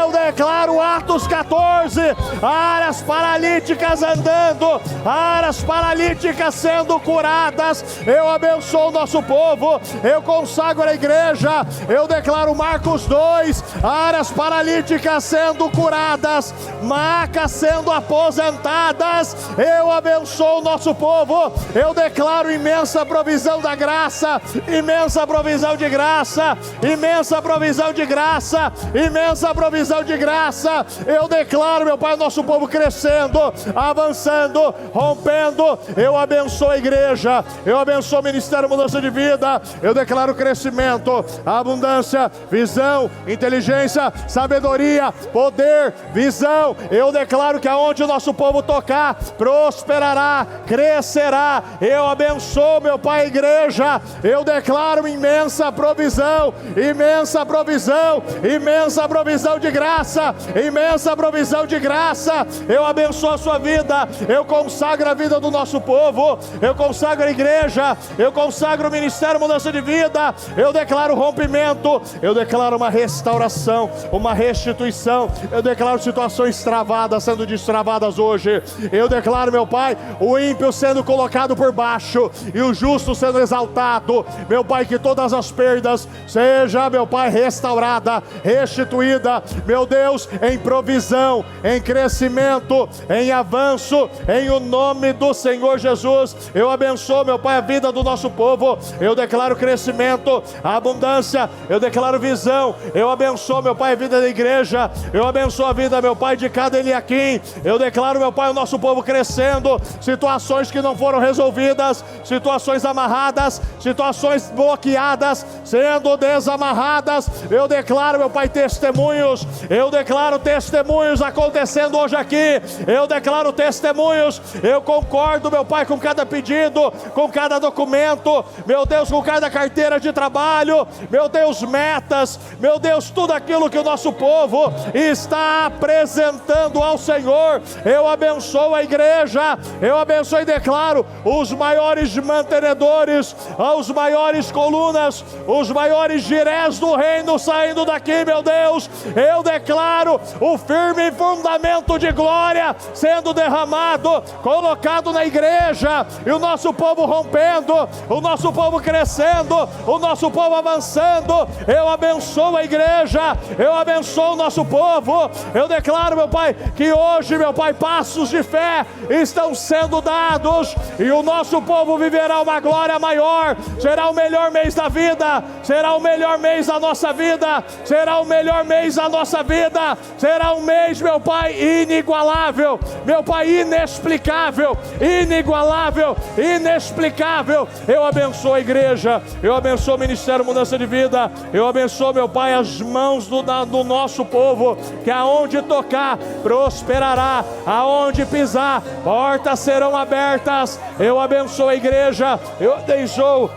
eu declaro Atos 14, áreas paralíticas andando, áreas paralíticas sendo curadas. Eu abençoo o nosso povo, eu consagro a igreja, eu declaro Marcos 2, áreas paralíticas sendo curadas, macas sendo aposentadas. Eu abençoo o nosso povo, eu declaro imensa provisão da graça, imensa provisão de graça, imensa provisão de graça, imensa provisão de graça. Eu declaro, meu Pai, nosso povo crescendo, avançando, rompendo. Eu abençoo a igreja, eu abençoo o Ministério Mudança de Vida, eu declaro crescimento, abundância, visão, inteligência, sabedoria, poder, visão. Eu declaro que aonde o nosso povo tocar, prosperará, crescerá. Eu abençoo, meu Pai, a igreja, eu declaro imensa provisão, imensa provisão, imensa provisão de graça, imensa provisão de graça. Eu abençoo a sua vida, eu consagro a vida do nosso povo, eu consagro a igreja, eu consagro o Ministério Mudança de Vida. Eu declaro rompimento, eu declaro uma restauração, uma restituição. Eu declaro situações travadas sendo destravadas hoje. Eu declaro, meu Pai, o ímpio sendo colocado por baixo e o justo sendo exaltado. Meu Pai, que todas as perdas seja, meu Pai, restaurada, restituída, meu Deus, em provisão, em crescimento, em avanço, em o nome do Senhor Jesus. Eu abençoo, meu Pai, a vida do nosso povo, eu declaro crescimento, abundância, eu declaro visão, eu abençoo, meu Pai, a vida da igreja, eu abençoo a vida, meu Pai, de cada Eliaquim. Eu declaro, meu Pai, o nosso povo crescendo, situações que não foram resolvidas, situações amarradas, situações bloqueadas, sendo desamarradas. Eu declaro, meu Pai, testemunhos, eu declaro testemunhos acontecendo hoje aqui, eu declaro testemunhos. Eu concordo, meu Pai, com cada pedido, com cada documento, meu Deus, com cada carteira de trabalho, meu Deus, metas, meu Deus, tudo aquilo que o nosso povo está apresentando ao Senhor. Eu abençoo a igreja, eu abençoo e declaro os maiores mantenedores, os maiores colunas, os maiores girés do reino saindo daqui, meu Deus. Eu declaro o firme fundamento de glória sendo derramado, colocado na igreja, e o nosso povo rompendo, o nosso povo crescendo, o nosso povo avançando. Eu abençoo a igreja, eu abençoo o nosso povo. Eu declaro, meu Pai, que hoje, meu Pai, passos de fé estão sendo dados liberados e o nosso povo viverá uma glória maior. Será o melhor mês da vida, será o melhor mês da nossa vida, será o melhor mês da nossa vida, será um mês, meu Pai, inigualável, meu Pai, inexplicável, inigualável, inexplicável. Eu abençoo a igreja, eu abençoo o Ministério Mudança de Vida, eu abençoo, meu Pai, as mãos do nosso povo, que aonde tocar, prosperará, aonde pisar, portas serão abertas. Eu abençoo a igreja, eu abençoo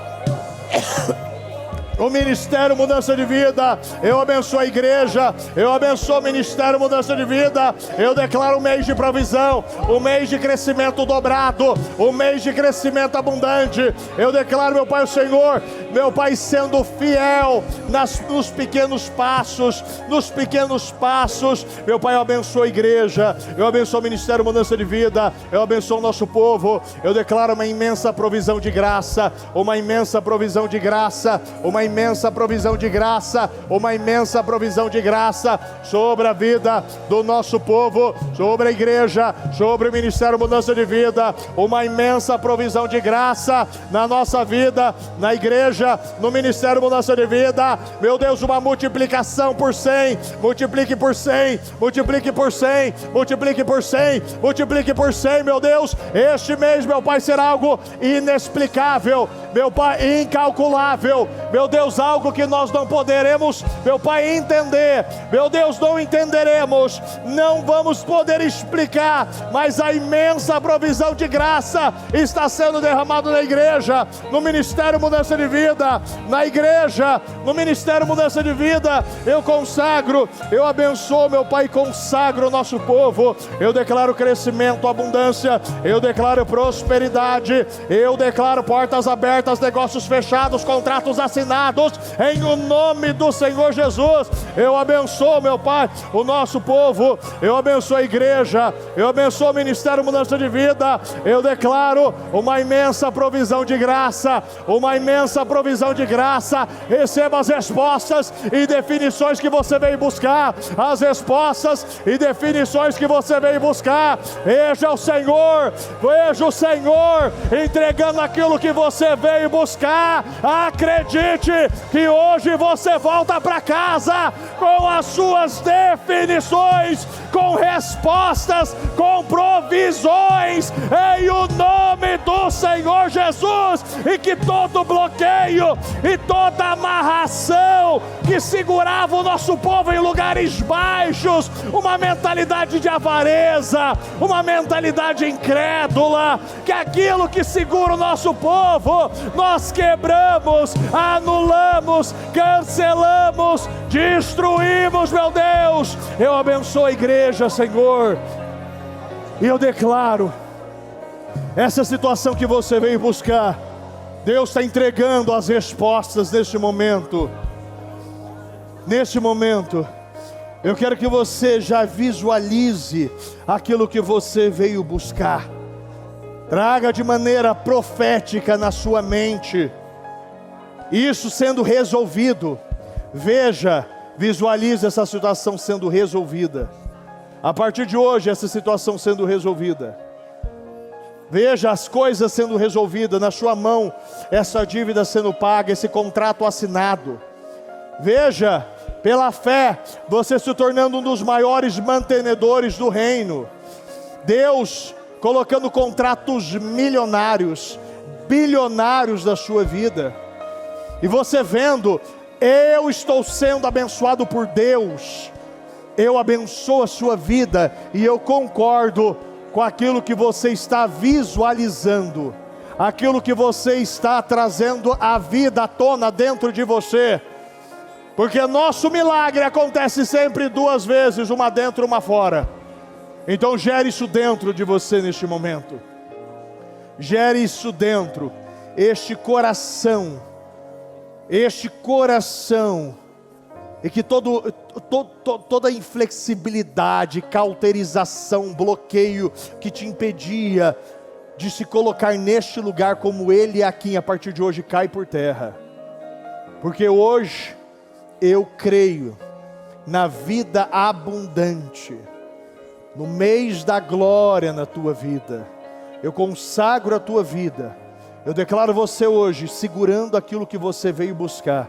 o Ministério Mudança de Vida, eu abençoo a igreja, eu abençoo o Ministério Mudança de Vida. Eu declaro um mês de provisão, um mês de crescimento dobrado, um mês de crescimento abundante. Eu declaro, meu Pai, o Senhor, meu Pai, sendo fiel nos pequenos passos, meu Pai, eu abençoo a igreja, eu abençoo o Ministério Mudança de Vida, eu abençoo o nosso povo. Eu declaro uma imensa provisão de graça, uma imensa provisão de graça, uma imensa provisão de graça, uma imensa provisão de graça sobre a vida do nosso povo, sobre a igreja, sobre o Ministério Mudança de Vida, uma imensa provisão de graça na nossa vida, na igreja, no Ministério Mudança de Vida. Meu Deus, uma multiplicação por 100, multiplique por 100, multiplique por 100, multiplique por 100, multiplique por 100, meu Deus. Este mês, meu Pai, será algo inexplicável, meu Pai, incalculável, meu Deus, algo que nós não poderemos, meu Pai, entender, meu Deus, não entenderemos, não vamos poder explicar, mas a imensa provisão de graça está sendo derramada na igreja, no Ministério Mudança de Vida, na igreja, no Ministério Mudança de Vida. Eu consagro, eu abençoo, meu Pai, consagro o nosso povo. Eu declaro crescimento, abundância, eu declaro prosperidade, eu declaro portas abertas, negócios fechados, contratos assinados, em o nome do Senhor Jesus. Eu abençoo, meu Pai, o nosso povo, eu abençoo a igreja, eu abençoo o Ministério Mudança de Vida. Eu declaro uma imensa provisão de graça, uma imensa provisão de graça. Receba as respostas e definições que você veio buscar, as respostas e definições que você veio buscar. Veja o Senhor entregando aquilo que você veio buscar. Acredite que hoje você volta para casa com as suas definições, com respostas, com provisões, em o nome do Senhor Jesus. E que todo bloqueio e toda amarração que segurava o nosso povo em lugares baixos, uma mentalidade de avareza, uma mentalidade incrédula, que aquilo que segura o nosso povo, nós quebramos, anulamos, cancelamos, destruímos, meu Deus. Eu abençoo a igreja, Senhor, e eu declaro essa situação que você veio buscar. Deus está entregando as respostas neste momento. Neste momento, eu quero que você já visualize aquilo que você veio buscar. Traga de maneira profética na sua mente isso sendo resolvido. Veja, visualize essa situação sendo resolvida. A partir de hoje, essa situação sendo resolvida. Veja as coisas sendo resolvidas na sua mão, essa dívida sendo paga, esse contrato assinado. Veja, pela fé, você se tornando um dos maiores mantenedores do reino. Deus colocando contratos milionários, bilionários da sua vida. E você vendo, eu estou sendo abençoado por Deus. Eu abençoo a sua vida e eu concordo com aquilo que você está visualizando, aquilo que você está trazendo a vida à tona dentro de você, porque nosso milagre acontece sempre duas vezes, uma dentro, uma fora. Então gere isso dentro de você neste momento, gere isso dentro, este coração, e que toda inflexibilidade, cauterização, bloqueio que te impedia de se colocar neste lugar como Ele é aqui, a partir de hoje cai por terra. Porque hoje eu creio na vida abundante, no mês da glória na tua vida. Eu consagro a tua vida. Eu declaro você hoje segurando aquilo que você veio buscar.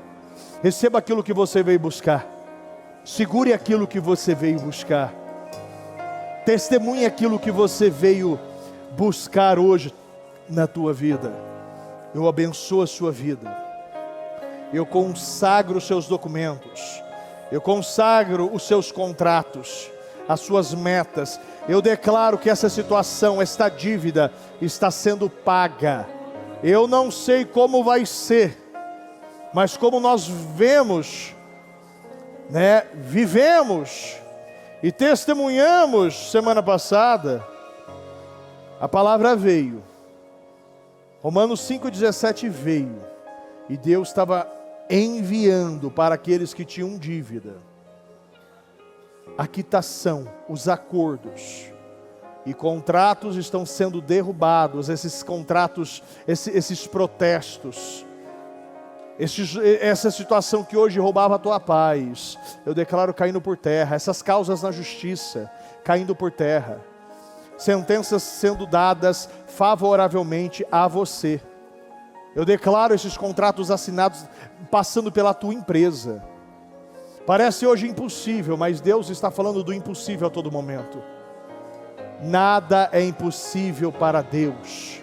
Receba aquilo que você veio buscar. Segure aquilo que você veio buscar. Testemunhe aquilo que você veio buscar hoje na tua vida. Eu abençoo a sua vida. Eu consagro os seus documentos. Eu consagro os seus contratos, as suas metas. Eu declaro que essa situação, esta dívida está sendo paga. Eu não sei como vai ser, mas como nós vemos, vivemos e testemunhamos semana passada, a palavra veio. Romanos 5,17 veio, e Deus estava enviando para aqueles que tinham dívida a quitação, os acordos, e contratos estão sendo derrubados. Esses contratos, esses protestos, essa situação que hoje roubava a tua paz, eu declaro caindo por terra. Essas causas na justiça caindo por terra, sentenças sendo dadas favoravelmente a você. Eu declaro esses contratos assinados passando pela tua empresa. Parece hoje impossível, mas Deus está falando do impossível a todo momento. Nada é impossível para Deus.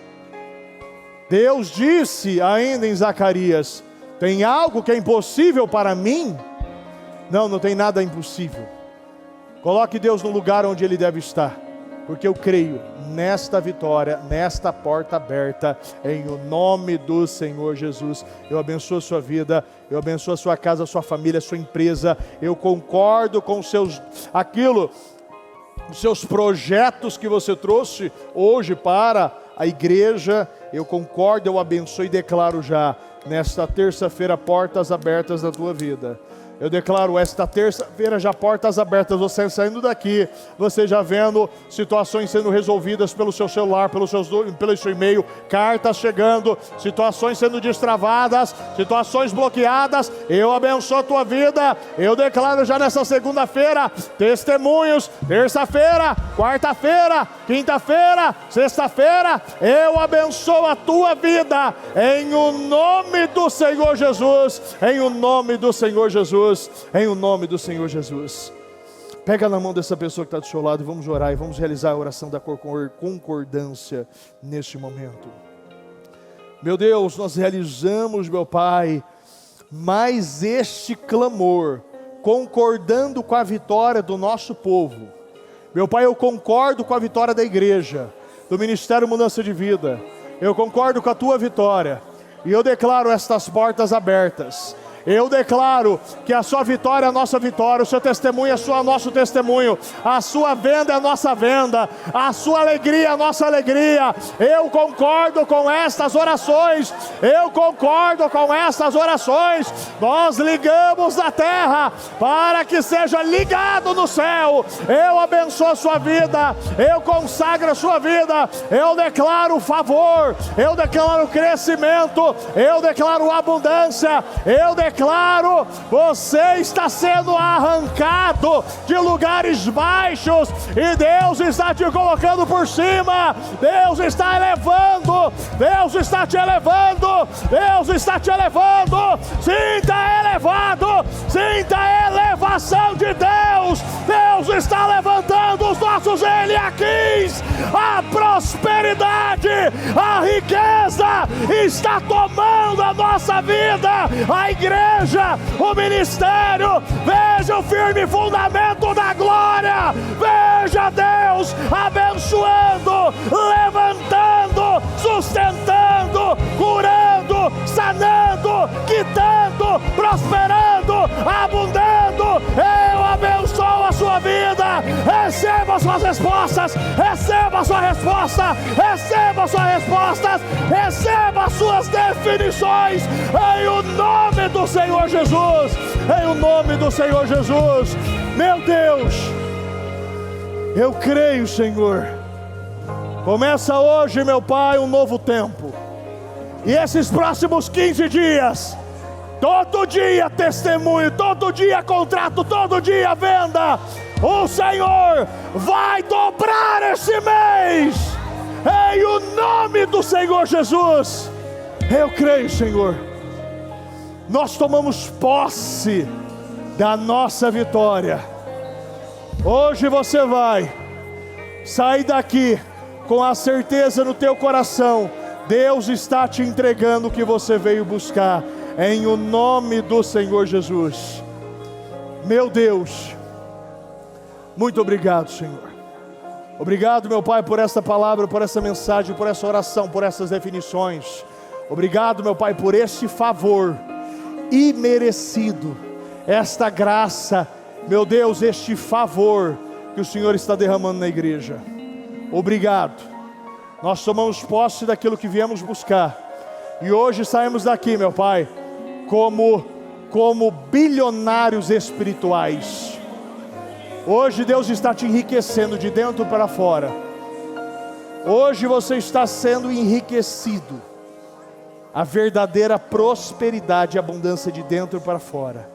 Deus disse ainda em Zacarias: tem algo que é impossível para mim? Não tem nada impossível. Coloque Deus no lugar onde Ele deve estar, porque eu creio nesta vitória, nesta porta aberta, em o nome do Senhor Jesus. Eu abençoo a sua vida, eu abençoo a sua casa, a sua família, a sua empresa. Eu concordo com os seus projetos que você trouxe hoje para a igreja. Eu concordo, eu abençoo e declaro já, nesta terça-feira, portas abertas da tua vida. Eu declaro esta terça-feira já portas abertas, você saindo daqui, você já vendo situações sendo resolvidas pelo seu celular, pelo seu e-mail, cartas chegando, situações sendo destravadas, situações bloqueadas. Eu abençoo a tua vida. Eu declaro já nessa segunda-feira testemunhos, terça-feira, quarta-feira, quinta-feira, sexta-feira. Eu abençoo a tua vida em o nome do Senhor Jesus, em o nome do Senhor Jesus. Em o nome do Senhor Jesus. Pega na mão dessa pessoa que está do seu lado e vamos orar, e vamos realizar a oração da concordância neste momento. Meu Deus, nós realizamos, meu Pai, mais este clamor, concordando com a vitória do nosso povo. Meu Pai, eu concordo com a vitória da igreja, do Ministério Mudança de Vida. Eu concordo com a tua vitória, e eu declaro estas portas abertas. Eu declaro que a sua vitória é a nossa vitória, o seu testemunho é o nosso testemunho, a sua venda é a nossa venda, a sua alegria é a nossa alegria. Eu concordo com estas orações, eu concordo com estas orações. Nós ligamos na terra para que seja ligado no céu. Eu abençoo a sua vida, eu consagro a sua vida, eu declaro favor, eu declaro crescimento, eu declaro abundância, eu declaro, você está sendo arrancado de lugares baixos e Deus está te colocando por cima. Deus está elevando, Deus está te elevando, Deus está te elevando. Sinta elevado, sinta a elevação de Deus. Deus está levantando os nossos Eliaquins. A prosperidade, a riqueza está tomando a nossa vida, a igreja, o ministério. Veja o firme fundamento da glória. Veja Deus abençoando, levantando, sustentando, curando, sanando, quitando, prosperando, abundando. Eu abençoo a sua vida. Receba as suas respostas, receba a sua resposta, receba as suas respostas, receba as suas definições, em o nome do Senhor Jesus, em o nome do Senhor Jesus. Meu Deus, eu creio, Senhor. Começa hoje, meu Pai, um novo tempo, e esses próximos 15 dias, todo dia testemunho, todo dia contrato, todo dia venda. O Senhor vai dobrar esse mês, em o nome do Senhor Jesus. Eu creio, Senhor. Nós tomamos posse da nossa vitória. Hoje você vai sair daqui com a certeza no teu coração: Deus está te entregando o que você veio buscar, em o nome do Senhor Jesus. Meu Deus, muito obrigado, Senhor. Obrigado, meu Pai, por essa palavra, por essa mensagem, por essa oração, por essas definições. Obrigado, meu Pai, por esse favor imerecido, esta graça, meu Deus, este favor que o Senhor está derramando na igreja. Obrigado. Nós tomamos posse daquilo que viemos buscar, e hoje saímos daqui, meu Pai, como bilionários espirituais. Hoje Deus está te enriquecendo de dentro para fora. Hoje você está sendo enriquecido. A verdadeira prosperidade e abundância de dentro para fora.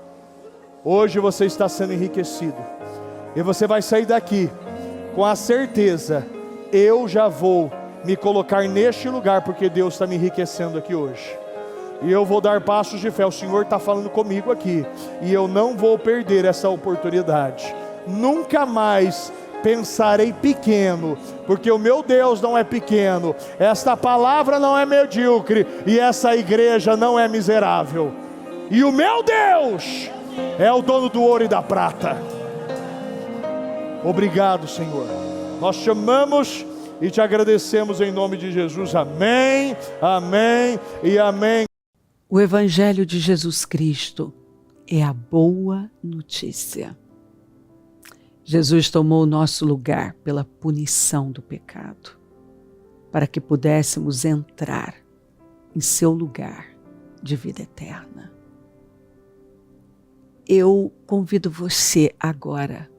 Hoje você está sendo enriquecido. E você vai sair daqui com a certeza: eu já vou me colocar neste lugar, porque Deus está me enriquecendo aqui hoje. E eu vou dar passos de fé. O Senhor está falando comigo aqui, e eu não vou perder essa oportunidade. Nunca mais pensarei pequeno, porque o meu Deus não é pequeno, esta palavra não é medíocre, e essa igreja não é miserável. E o meu Deus é o dono do ouro e da prata. Obrigado, Senhor. Nós te amamos e te agradecemos em nome de Jesus. Amém, amém e amém. O Evangelho de Jesus Cristo é a boa notícia. Jesus tomou o nosso lugar pela punição do pecado, para que pudéssemos entrar em seu lugar de vida eterna. Eu convido você agora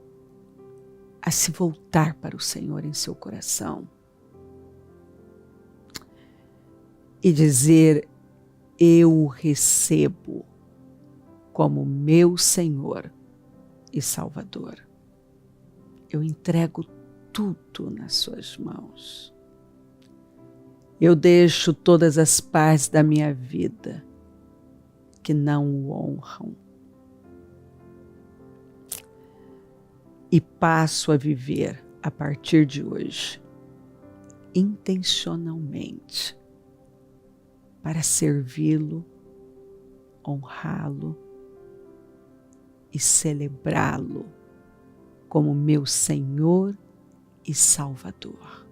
a se voltar para o Senhor em seu coração e dizer: eu o recebo como meu Senhor e Salvador. Eu entrego tudo nas suas mãos. Eu deixo todas as partes da minha vida que não o honram e passo a viver a partir de hoje intencionalmente para servi-lo, honrá-lo e celebrá-lo como meu Senhor e Salvador.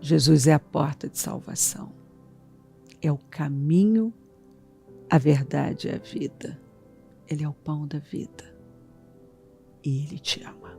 Jesus é a porta de salvação, é o caminho, a verdade e a vida. Ele é o pão da vida e Ele te ama.